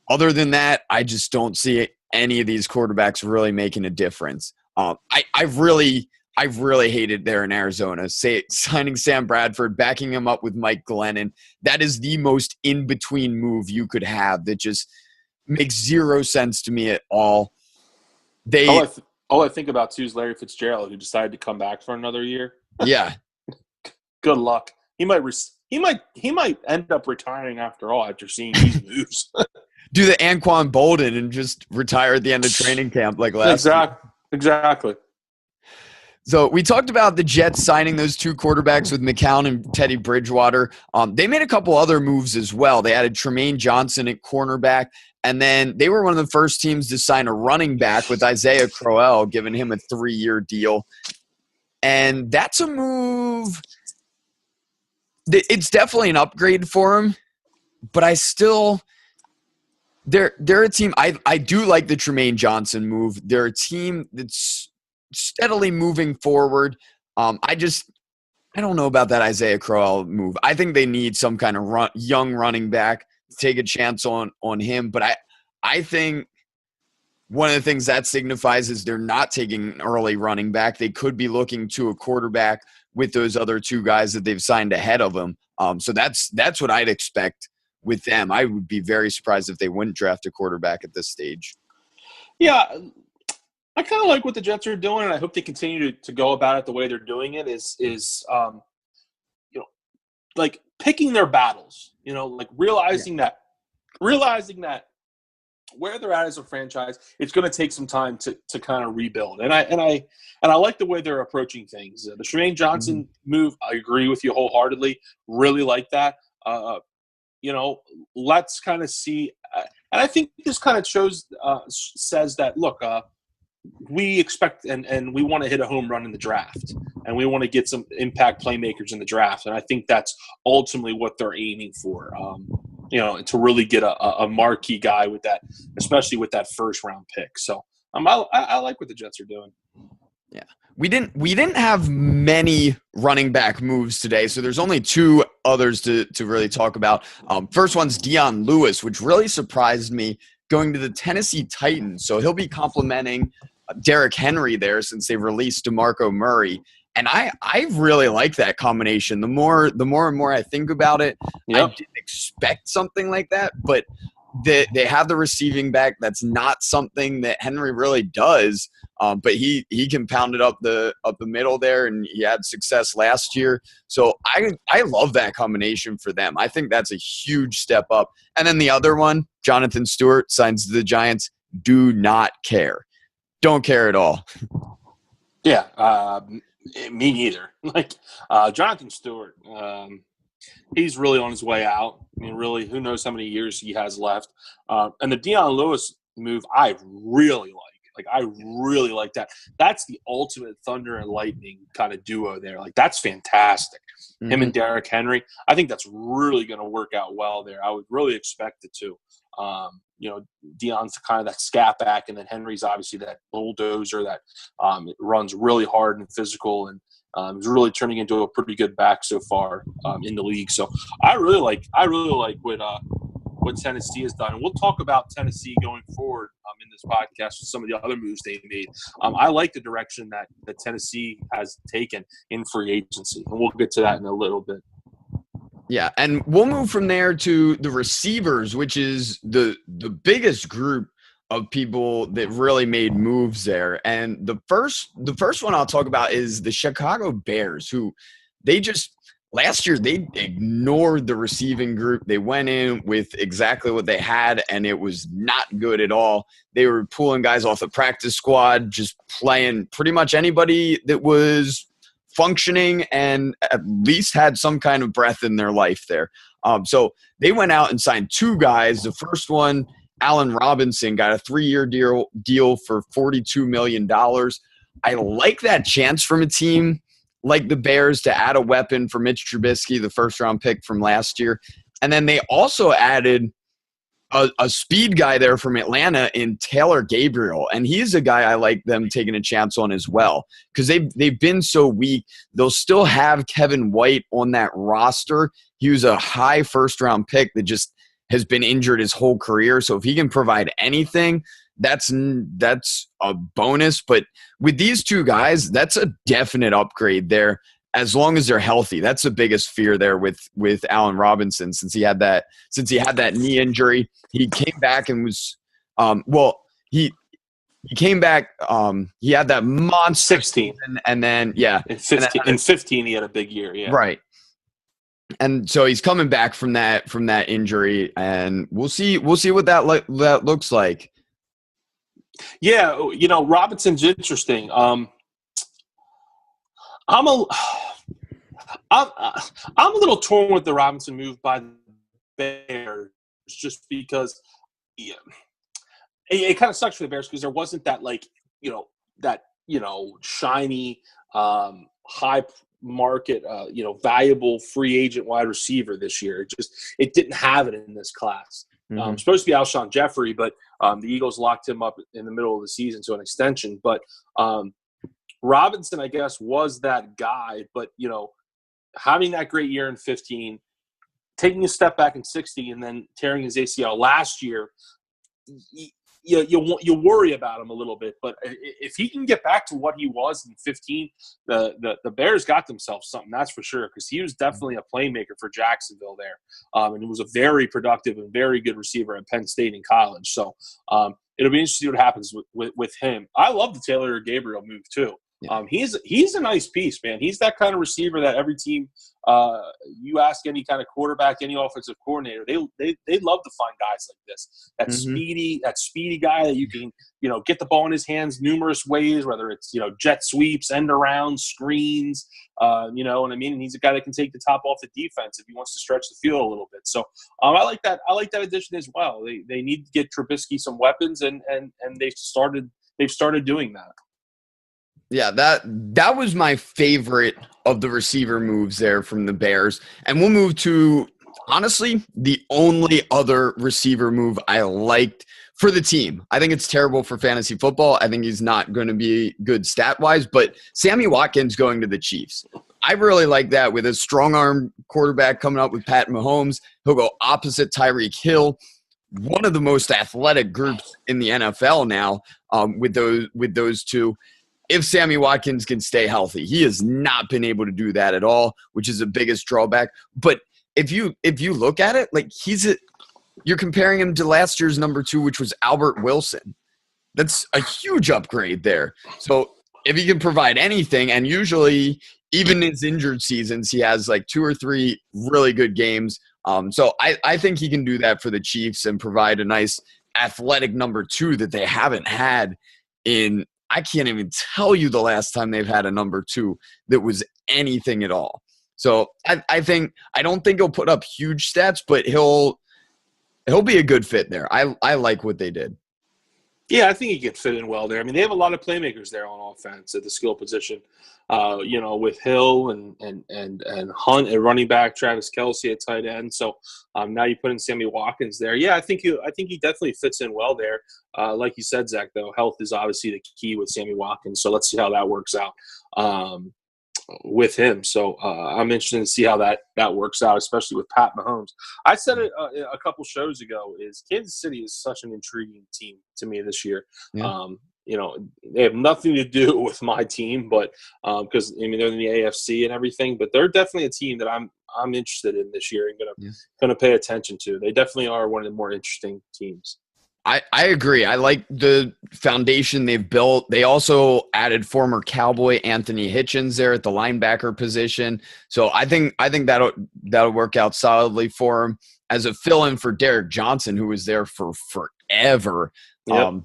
Other than that, I just don't see any of these quarterbacks really making a difference. I've really hated there in Arizona. Signing Sam Bradford, backing him up with Mike Glennon. That is the most in-between move you could have that just makes zero sense to me at all. All I think about, too, is Larry Fitzgerald, who decided to come back for another year. Yeah. Good luck. He might end up retiring after all after seeing these moves. Do the Anquan Bolden and just retire at the end of training camp like last year. Exactly. So we talked about the Jets signing those two quarterbacks with McCown and Teddy Bridgewater. They made a couple other moves as well. They added Tremaine Johnson at cornerback, and then they were one of the first teams to sign a running back with Isaiah Crowell, giving him a 3-year deal. And that's a move. It's definitely an upgrade for him, but I still – they're a team. I do like the Tremaine Johnson move. They're a team that's steadily moving forward. I don't know about that Isaiah Crowell move. I think they need some kind of young running back to take a chance on him. But I think one of the things that signifies is they're not taking an early running back. They could be looking to a quarterback with those other two guys that they've signed ahead of them. So that's what I'd expect with them. I would be very surprised if they wouldn't draft a quarterback at this stage. Yeah, I kind of like what the Jets are doing, and I hope they continue to go about it the way they're doing it. Is like picking their battles. Like realizing that realizing that where they're at as a franchise, it's going to take some time to kind of rebuild. And I like the way they're approaching things. The Tremaine Johnson move, I agree with you wholeheartedly. Really like that. Let's kind of see. And I think this kind of says that, look, we expect and we want to hit a home run in the draft, and we want to get some impact playmakers in the draft. And I think that's ultimately what they're aiming for, to really get a marquee guy with that, especially with that first round pick. So I like what the Jets are doing. Yeah. We didn't have many running back moves today, so there's only two others to really talk about. First one's Dion Lewis, which really surprised me, going to the Tennessee Titans. So he'll be complimenting Derrick Henry there since they released DeMarco Murray. And I really like that combination. The more and more I think about it, I didn't expect something like that, but they have the receiving back. That's not something that Henry really does. But he can pound it up the middle there, and he had success last year. So I love that combination for them. I think that's a huge step up. And then the other one, Jonathan Stewart signs the Giants. Do not care. Don't care at all. Yeah, me neither. Jonathan Stewart, he's really on his way out. I mean, really, who knows how many years he has left. And the Dion Lewis move, I really like. I really like that. That's the ultimate thunder and lightning kind of duo there. That's fantastic. Mm-hmm. Him and Derrick Henry. I think that's really going to work out well there. I would really expect it to. Dion's kind of that scat back, and then Henry's obviously that bulldozer that runs really hard and physical, and is really turning into a pretty good back so far in the league. So I really like what Tennessee has done, and we'll talk about Tennessee going forward in this podcast with some of the other moves they made. I like the direction that Tennessee has taken in free agency, and we'll get to that in a little bit. Yeah, and we'll move from there to the receivers, which is the biggest group of people that really made moves there. And the first one I'll talk about is the Chicago Bears, who last year they ignored the receiving group. They went in with exactly what they had, and it was not good at all. They were pulling guys off the practice squad, just playing pretty much anybody that was functioning and at least had some kind of breath in their life there. So they went out and signed two guys. The first one, Allen Robinson, got a 3-year deal for $42 million. I like that chance from a team like the Bears to add a weapon for Mitch Trubisky, the first-round pick from last year. And then they also added a speed guy there from Atlanta in Taylor Gabriel, and he's a guy I like them taking a chance on as well because they've been so weak. They'll still have Kevin White on that roster. He was a high first-round pick that just has been injured his whole career. So if he can provide anything, that's a bonus. But with these two guys, that's a definite upgrade there as long as they're healthy. That's the biggest fear there with Allen Robinson since he had that knee injury. He came back and was he came back. He had that monster 16, and then in 15 he had a big year. Yeah, right. And so he's coming back from that injury, and we'll see what that looks like. Yeah, Robinson's interesting. I'm a little torn with the Robinson move by the Bears, just because it kind of sucks for the Bears because there wasn't that shiny high market valuable free agent wide receiver this year. It didn't have it in this class. Mm-hmm. Supposed to be Alshon Jeffrey, but the Eagles locked him up in the middle of the season to an extension. But Robinson, I guess, was that guy. But, having that great year in 15, taking a step back in 16, and then tearing his ACL last year, you worry about him a little bit. But if he can get back to what he was in 15, the Bears got themselves something, that's for sure, because he was definitely a playmaker for Jacksonville there. And he was a very productive and very good receiver at Penn State in college. So it'll be interesting to see what happens with him. I love the Taylor Gabriel move too. Yeah. He's a nice piece, man. He's that kind of receiver that every team, you ask any kind of quarterback, any offensive coordinator, they love to find guys like this. That speedy guy that you can, get the ball in his hands numerous ways, whether it's, jet sweeps, end around, screens, you know what I mean? And he's a guy that can take the top off the defense if he wants to stretch the field a little bit. So I like that. I like that addition as well. They need to get Trubisky some weapons, and they've started doing that. Yeah, that was my favorite of the receiver moves there from the Bears. And we'll move to, honestly, the only other receiver move I liked for the team. I think it's terrible for fantasy football. I think he's not going to be good stat-wise, but Sammy Watkins going to the Chiefs. I really like that with a strong-arm quarterback coming up with Pat Mahomes. He'll go opposite Tyreek Hill, one of the most athletic groups in the NFL now, with those two. If Sammy Watkins can stay healthy, he has not been able to do that at all, which is the biggest drawback. But if you look at it, like you're comparing him to last year's number 2, which was Albert Wilson. That's a huge upgrade there. So if he can provide anything, and usually even in his injured seasons, he has like 2 or 3 really good games. So I think he can do that for the Chiefs and provide a nice athletic number 2 that they haven't had in – I can't even tell you the last time they've had a number 2 that was anything at all. So I don't think he'll put up huge stats, but he'll be a good fit there. I like what they did. Yeah, I think he could fit in well there. I mean, they have a lot of playmakers there on offense at the skill position. With Hill and Hunt at running back, Travis Kelce at tight end. So now you put in Sammy Watkins there. Yeah, I think he definitely fits in well there. Like you said, Zach, though, health is obviously the key with Sammy Watkins. So let's see how that works out with him. So I'm interested to see how that works out, especially with Pat Mahomes. I said it a couple shows ago, is Kansas City is such an intriguing team to me this year. Yeah. They have nothing to do with my team, but because they're in the AFC and everything. But they're definitely a team that I'm interested in this year and gonna pay attention to. They definitely are one of the more interesting teams. I agree. I like the foundation they've built. They also added former Cowboy Anthony Hitchens there at the linebacker position. So I think that'll work out solidly for him as a fill-in for Derek Johnson, who was there for forever. Yep.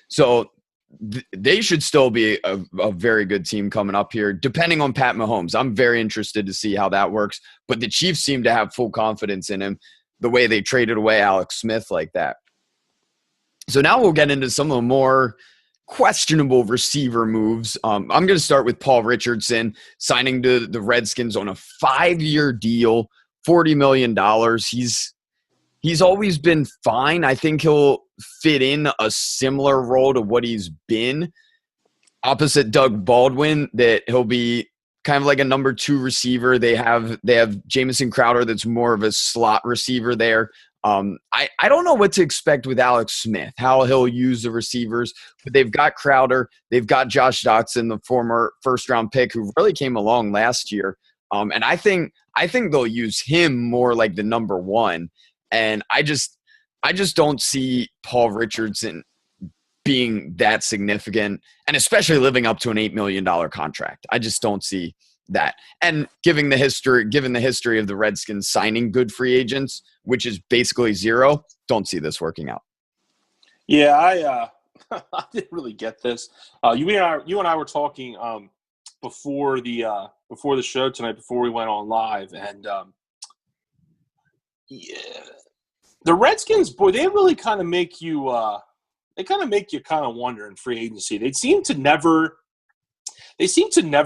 So they should still be a very good team coming up here, depending on Pat Mahomes. I'm very interested to see how that works. But the Chiefs seem to have full confidence in him, the way they traded away Alex Smith like that. So now we'll get into some of the more questionable receiver moves. I'm going to start with Paul Richardson signing to the Redskins on a 5-year deal, $40 million. He's always been fine. I think he'll fit in a similar role to what he's been opposite Doug Baldwin, that he'll be kind of like a number 2 receiver. They have Jamison Crowder that's more of a slot receiver there. I don't know what to expect with Alex Smith, how he'll use the receivers, but they've got Crowder. They've got Josh Doctson, the former first-round pick who really came along last year. And I think they'll use him more like the number 1. And I just don't see Paul Richardson being that significant, and especially living up to an $8 million contract. I just don't see that. And given the history of the Redskins signing good free agents, which is basically zero, don't see this working out. Yeah, I didn't really get this. You and I were talking before the show tonight, before we went on live, and the Redskins, boy, they really kind of make you kind of wonder in free agency. They seem to never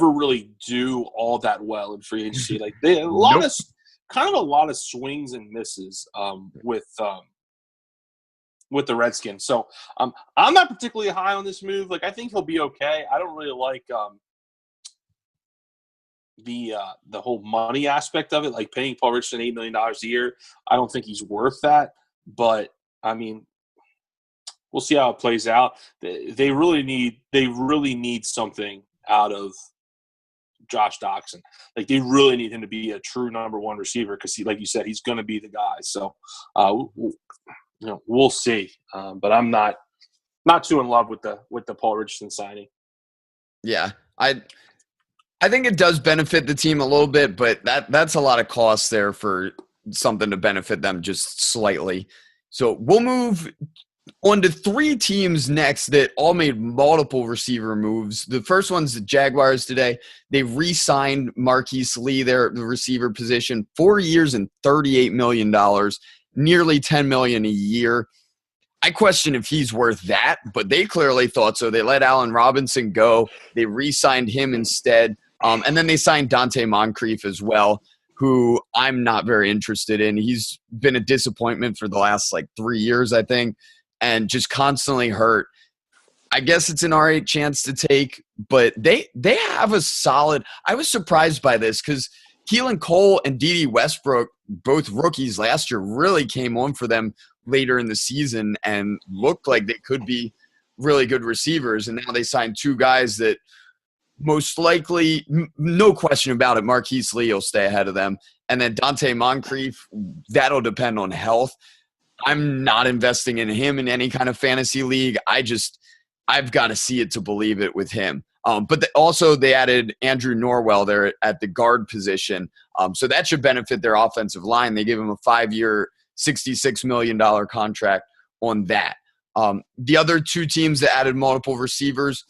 really do all that well in free agency. Like a lot of swings and misses with the Redskins. So I'm not particularly high on this move. Like, I think he'll be okay. I don't really like the whole money aspect of it, like paying Paul Richardson $8 million a year. I don't think he's worth that. But I mean, we'll see how it plays out. They really need something out of Josh Doctson. Like, they really need him to be a true number 1 receiver, because like you said, he's going to be the guy. So we'll see. But I'm not too in love with the Paul Richardson signing. Yeah, I think it does benefit the team a little bit, but that's a lot of cost there for something to benefit them just slightly. So we'll move on to three teams next that all made multiple receiver moves. The first one's the Jaguars today. They re-signed Marquise Lee, the receiver position, 4 years and $38 million, nearly $10 million a year. I question if he's worth that, but they clearly thought so. They let Allen Robinson go. They re-signed him instead. And then they signed Dante Moncrief as well, who I'm not very interested in. He's been a disappointment for the last 3 years, I think, and just constantly hurt. I guess it's an all right chance to take, but they have a solid – I was surprised by this because Keelan Cole and Dede Westbrook, both rookies last year, really came on for them later in the season and looked like they could be really good receivers. And now they signed two guys that most likely, no question about it, Marquise Lee will stay ahead of them. And then Dante Moncrief, that'll depend on health. I'm not investing in him in any kind of fantasy league. I've got to see it to believe it with him. But also they added Andrew Norwell there at the guard position. So that should benefit their offensive line. They gave him a 5-year, $66 million contract on that. The other two teams that added multiple receivers,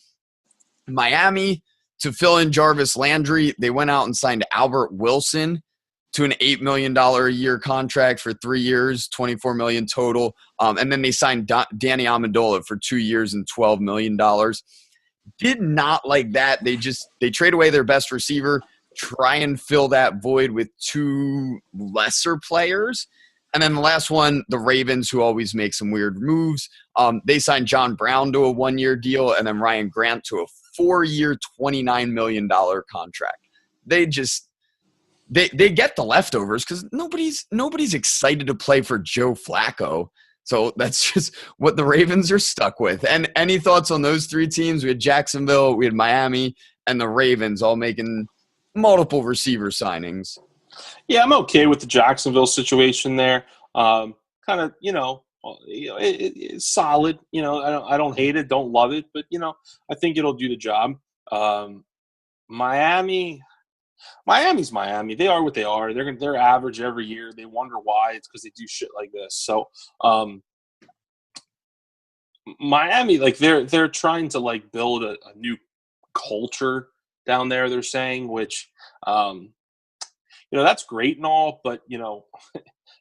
Miami, to fill in Jarvis Landry, they went out and signed Albert Wilson to an $8 million a year contract for 3 years, $24 million total. And then they signed Danny Amendola for 2 years and $12 million. Did not like that. They trade away their best receiver, try and fill that void with two lesser players. And then the last one, the Ravens, who always make some weird moves. They signed John Brown to a 1-year deal and then Ryan Grant to a 4-year, $29 million contract. They get the leftovers because nobody's excited to play for Joe Flacco. So that's just what the Ravens are stuck with. And any thoughts on those three teams? We had Jacksonville, we had Miami, and the Ravens all making multiple receiver signings. Yeah, I'm okay with the Jacksonville situation there. Kind of, it's solid. I don't hate it, don't love it, but I think it'll do the job. Miami's Miami. They are what they are. They're average every year. They wonder why. It's because they do shit like this. So Miami, they're trying to build a new culture down there. They're saying, which that's great and all, but you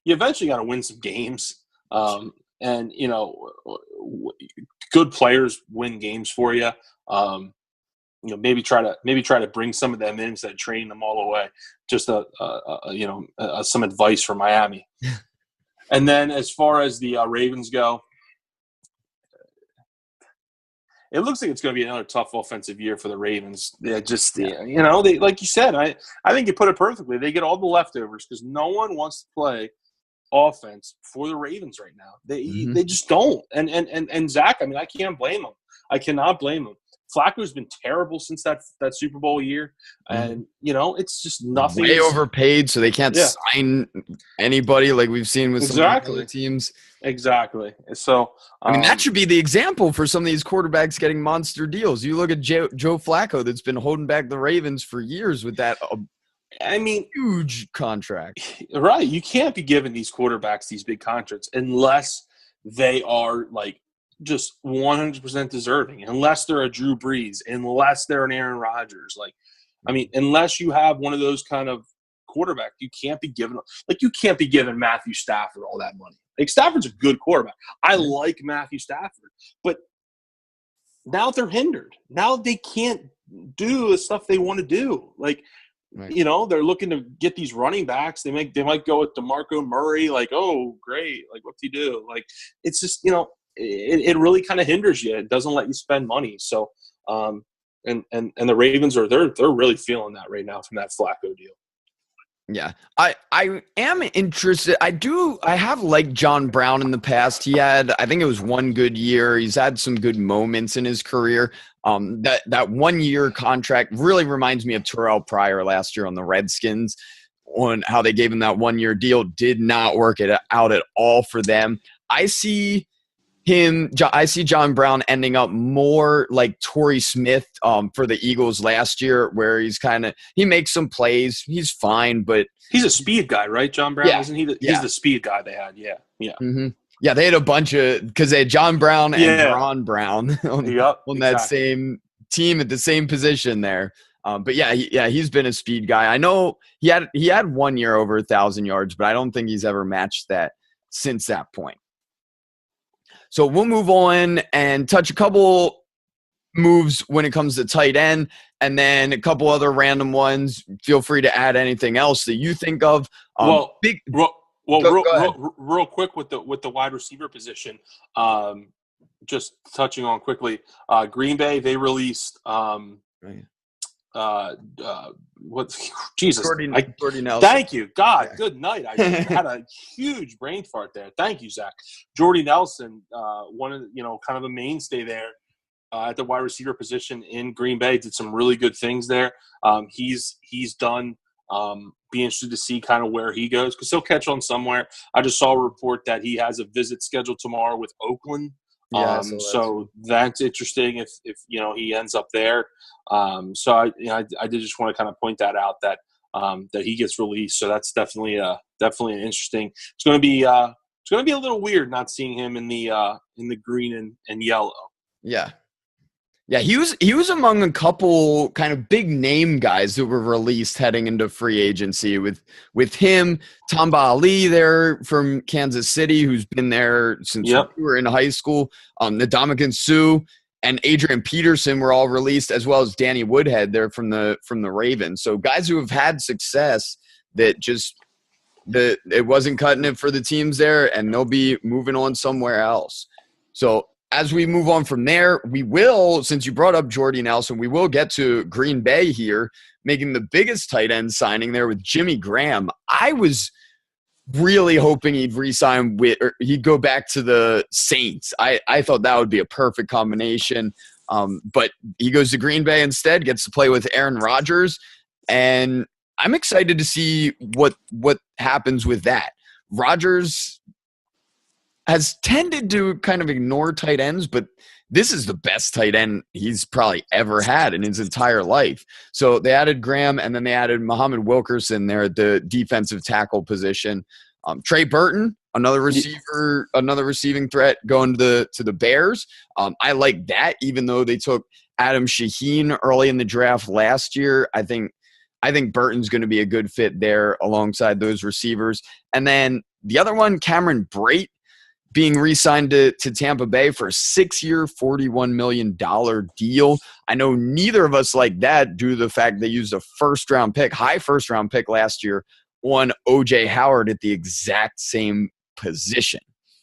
eventually got to win some games. And good players win games for you. Maybe try to bring some of them in instead of training them all the way. Just some advice for Miami. And then as far as the Ravens go, it looks like it's going to be another tough offensive year for the Ravens. They like you said, I think you put it perfectly. They get all the leftovers because no one wants to play offense for the Ravens right now. They just don't. And Zach, I can't blame him. I cannot blame him. Flacco's been terrible since that Super Bowl year, and it's just nothing. Way overpaid, so they can't sign anybody like we've seen with some other teams. Exactly. So that should be the example for some of these quarterbacks getting monster deals. You look at Joe Flacco, that's been holding back the Ravens for years with that. Huge contract. Right. You can't be giving these quarterbacks these big contracts unless they are just 100% deserving, unless they're a Drew Brees, unless they're an Aaron Rodgers. Unless you have one of those kind of quarterback, you can't be giving Matthew Stafford all that money. Stafford's a good quarterback. I like Matthew Stafford, but now they're hindered. Now they can't do the stuff they want to do. Right. They're looking to get these running backs. They might go with DeMarco Murray. Oh, great. What's he do? It's just, it really kind of hinders you. It doesn't let you spend money. So, and the Ravens they're really feeling that right now from that Flacco deal. Yeah, I am interested. I have liked John Brown in the past. He had, I think it was one good year. He's had some good moments in his career. That 1-year contract really reminds me of Terrell Pryor last year on the Redskins, on how they gave him that 1-year deal. Did not work it out at all for them. I see I see John Brown ending up more like Torrey Smith for the Eagles last year, where he makes some plays. He's fine, but he's a speed guy, right? John Brown, yeah, isn't he? He's yeah. the speed guy they had. Yeah, yeah. Mm-hmm. Yeah, they had a bunch because they had John Brown and Jaron Brown on Exactly. that same team at the same position there. But he's been a speed guy. I know he had 1 year over 1,000 yards, but I don't think he's ever matched that since that point. So we'll move on and touch a couple moves when it comes to tight end, and then a couple other random ones. Feel free to add anything else that you think of. Real quick with the wide receiver position. Just touching on quickly, Green Bay, they released Jesus. Jordy Nelson. Thank you. God, good night. I had a huge brain fart there. Thank you, Zach. Jordy Nelson, one of kind of a mainstay there at the wide receiver position in Green Bay, did some really good things there. He's done. Be interested to see kind of where he goes because he'll catch on somewhere. I just saw a report that he has a visit scheduled tomorrow with Oakland. So that's interesting if he ends up there. So I did just want to kind of point that out that he gets released. So that's definitely interesting. It's going to be a little weird not seeing him in the green and yellow. Yeah. Yeah, he was among a couple kind of big name guys that were released heading into free agency with him, Tamba Ali there from Kansas City, who's been there since we were in high school. Ndamukong Suh and Adrian Peterson were all released, as well as Danny Woodhead there from the Ravens. So guys who have had success that it wasn't cutting it for the teams there, and they'll be moving on somewhere else. So as we move on from there, we will, since you brought up Jordy Nelson, we will get to Green Bay here, making the biggest tight end signing there with Jimmy Graham. I was really hoping he'd re-sign or he'd go back to the Saints. I thought that would be a perfect combination. But he goes to Green Bay instead, gets to play with Aaron Rodgers, and I'm excited to see what happens with that. Rodgers has tended to kind of ignore tight ends, but this is the best tight end he's probably ever had in his entire life. So they added Graham, and then they added Muhammad Wilkerson there at the defensive tackle position. Trey Burton, another receiver, another receiving threat going to the Bears. I like that, even though they took Adam Shaheen early in the draft last year. I think Burton's going to be a good fit there alongside those receivers. And then the other one, Cameron Brate, being re-signed to Tampa Bay for a 6-year, $41 million deal. I know neither of us like that due to the fact they used a high first-round pick last year on O.J. Howard at the exact same position.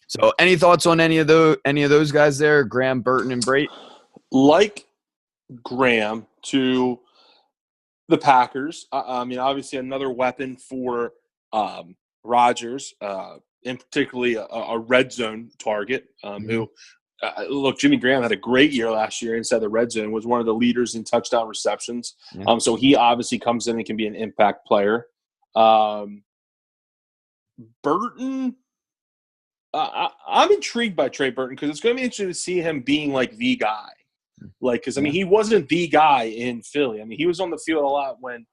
So any thoughts on any of those guys there, Graham, Burton, and Brate? Like Graham to the Packers. I mean, obviously another weapon for Rodgers, and particularly a red zone target who, look, Jimmy Graham had a great year last year inside the red zone, was one of the leaders in touchdown receptions. Yeah. So he obviously comes in and can be an impact player. Burton, I'm intrigued by Trey Burton because it's going to be interesting to see him being like the guy. Because, I mean, he wasn't the guy in Philly. I mean, he was on the field a lot when,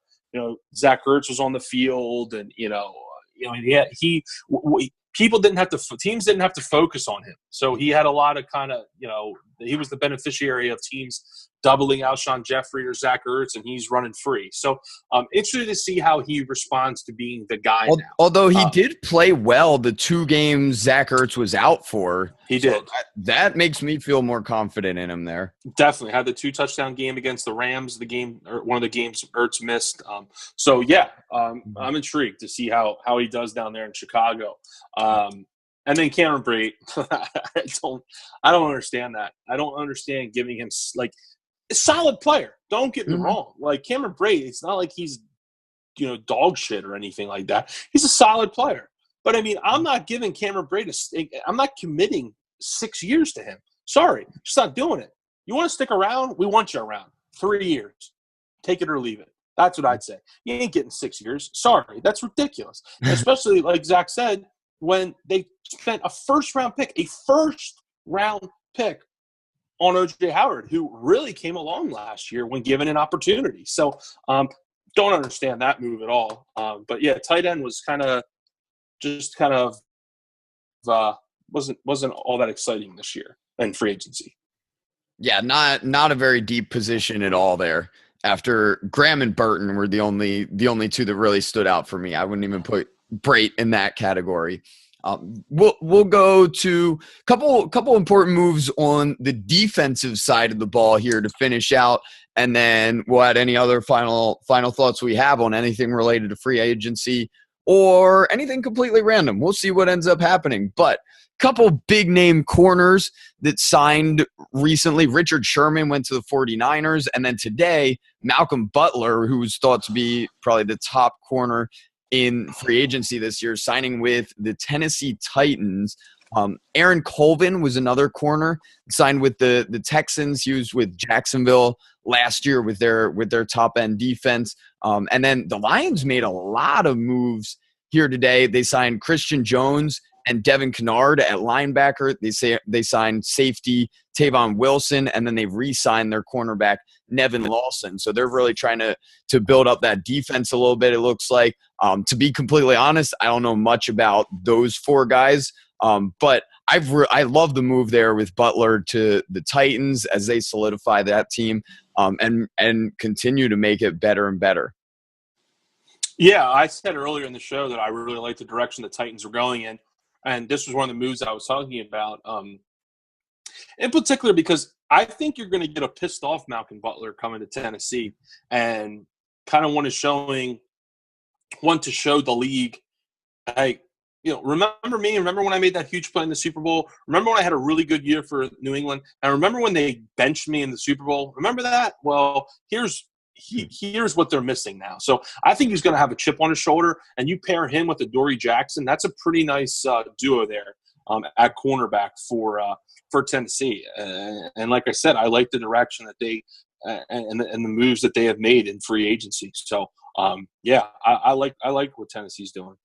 Zach Ertz was on the field and, teams didn't have to focus on him. So he had a lot of kind of, he was the beneficiary of teams doubling Alshon Jeffrey or Zach Ertz, and he's running free. So interested to see how he responds to being the guy now. Although he did play well the 2 games Zach Ertz was out for. He did. That makes me feel more confident in him there. Definitely. Had the 2-touchdown game against the Rams, one of the games Ertz missed. I'm intrigued to see how he does down there in Chicago. And then Cameron Brate, I don't understand that. I don't understand giving him a solid player. Don't get me wrong. Like Cameron Brate, it's not like he's dog shit or anything like that. He's a solid player. But I mean, I'm not giving Cameron Brate I'm not committing 6 years to him. Sorry, just not doing it. You want to stick around? We want you around. 3 years. Take it or leave it. That's what I'd say. You ain't getting 6 years. Sorry, that's ridiculous. Especially like Zach said, when they spent a first-round pick round pick on O.J. Howard, who really came along last year when given an opportunity. So don't understand that move at all. But yeah, tight end was kind of wasn't all that exciting this year in free agency. Yeah, not a very deep position at all there. After Graham and Burton were the only two that really stood out for me. I wouldn't even put Brait in that category. We'll go to a couple important moves on the defensive side of the ball here to finish out, and then we'll add any other final thoughts we have on anything related to free agency or anything completely random. We'll see what ends up happening. But couple big name corners that signed recently. Richard Sherman went to the 49ers, and then today Malcolm Butler, who was thought to be probably the top corner in free agency this year, signing with the Tennessee Titans. Aaron Colvin was another corner, signed with the Texans. He was with Jacksonville last year with their top end defense. And then the Lions made a lot of moves here today. They signed Christian Jones and Devin Kennard at linebacker. They signed safety Tavon Wilson, and then they re-signed their cornerback Nevin Lawson. So they're really trying to build up that defense a little bit, it looks like. To be completely honest, I don't know much about those four guys, but I love the move there with Butler to the Titans as they solidify that team and continue to make it better and better. Yeah, I said earlier in the show that I really like the direction the Titans were going in. And this was one of the moves I was talking about, in particular because I think you're going to get a pissed off Malcolm Butler coming to Tennessee and kind of want to show the league, hey, remember me? Remember when I made that huge play in the Super Bowl? Remember when I had a really good year for New England? And remember when they benched me in the Super Bowl? Remember that? Well, here's what they're missing now. So I think he's going to have a chip on his shoulder, and you pair him with Adoree Jackson. That's a pretty nice duo there at cornerback for Tennessee. And like I said, I like the direction that they and the moves that they have made in free agency. So I like what Tennessee's doing.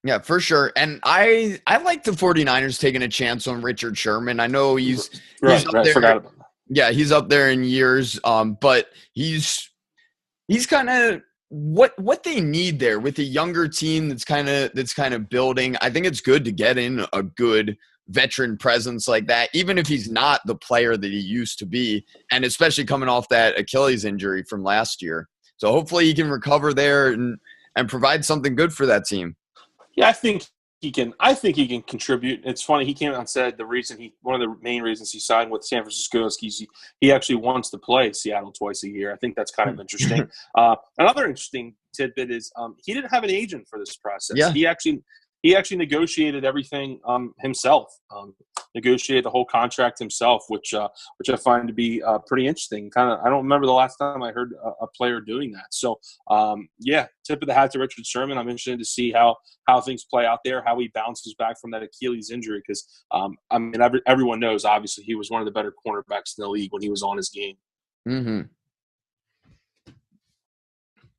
Yeah, for sure. And I like the 49ers taking a chance on Richard Sherman. I know he's right. Up there. Forgot about that. Yeah, he's up there in years, but he's kind of what they need there with a younger team that's kind of building. I think it's good to get in a good veteran presence like that, even if he's not the player that he used to be, and especially coming off that Achilles injury from last year. So hopefully he can recover there and provide something good for that team. Yeah, I think he can contribute. It's funny, he came out and said one of the main reasons he signed with San Francisco is he actually wants to play Seattle twice a year. I think that's kind of interesting. Another interesting tidbit is he didn't have an agent for this process. Yeah. He actually negotiated everything himself. Negotiated the whole contract himself, which I find to be pretty interesting. I don't remember the last time I heard a player doing that. So tip of the hat to Richard Sherman. I'm interested to see how things play out there, how he bounces back from that Achilles injury, because everyone knows obviously he was one of the better cornerbacks in the league when he was on his game. Mm-hmm.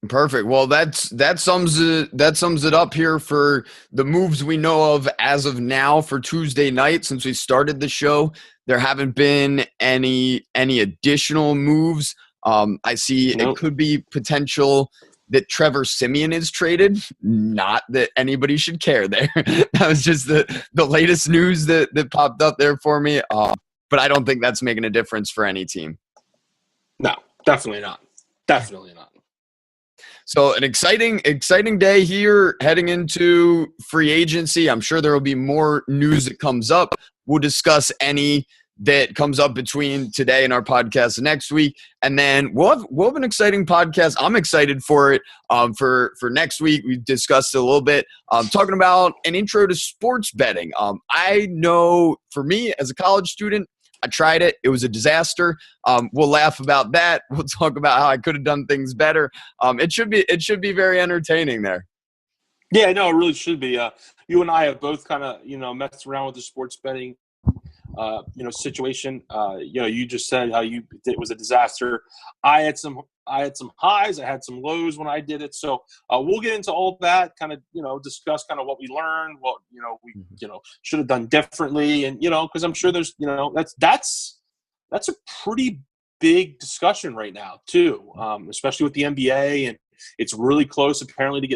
Perfect. Well, that sums it up here for the moves we know of as of now for Tuesday night. Since we started the show, there haven't been any additional moves. I see It could be potential that Trevor Siemian is traded. Not that anybody should care there. That was just the latest news that popped up there for me. But I don't think that's making a difference for any team. No, definitely not. Definitely not. So an exciting day here heading into free agency. I'm sure there will be more news that comes up. We'll discuss any that comes up between today and our podcast next week. And then we'll have an exciting podcast. I'm excited for it. For next week, we discussed it a little bit, talking about an intro to sports betting. I know for me as a college student, I tried it. It was a disaster. We'll laugh about that. We'll talk about how I could have done things better. It should be very entertaining there. Yeah, no, it really should be. You and I have both kind of, messed around with the sports betting situation. You just said how it was a disaster. I had some highs, I had some lows when I did it. So we'll get into all that, kind of, discuss kind of what we learned, what, we, should have done differently. And, because I'm sure there's, that's a pretty big discussion right now too, especially with the NBA, and it's really close apparently to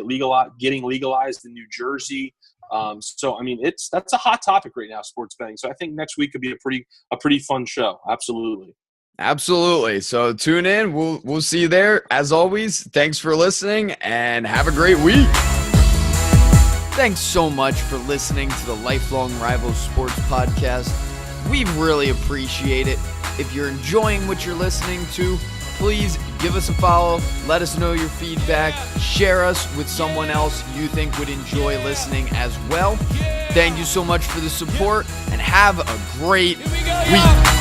getting legalized in New Jersey. So I mean, that's a hot topic right now, sports betting. So I think next week could be a pretty fun show. Absolutely. So tune in. We'll see you there. As always, thanks for listening and have a great week. Thanks so much for listening to the Lifelong Rivals Sports Podcast. We really appreciate it. If you're enjoying what you're listening to, please give us a follow. Let us know your feedback. Share us with someone else you think would enjoy listening as well. Thank you so much for the support and have a great week.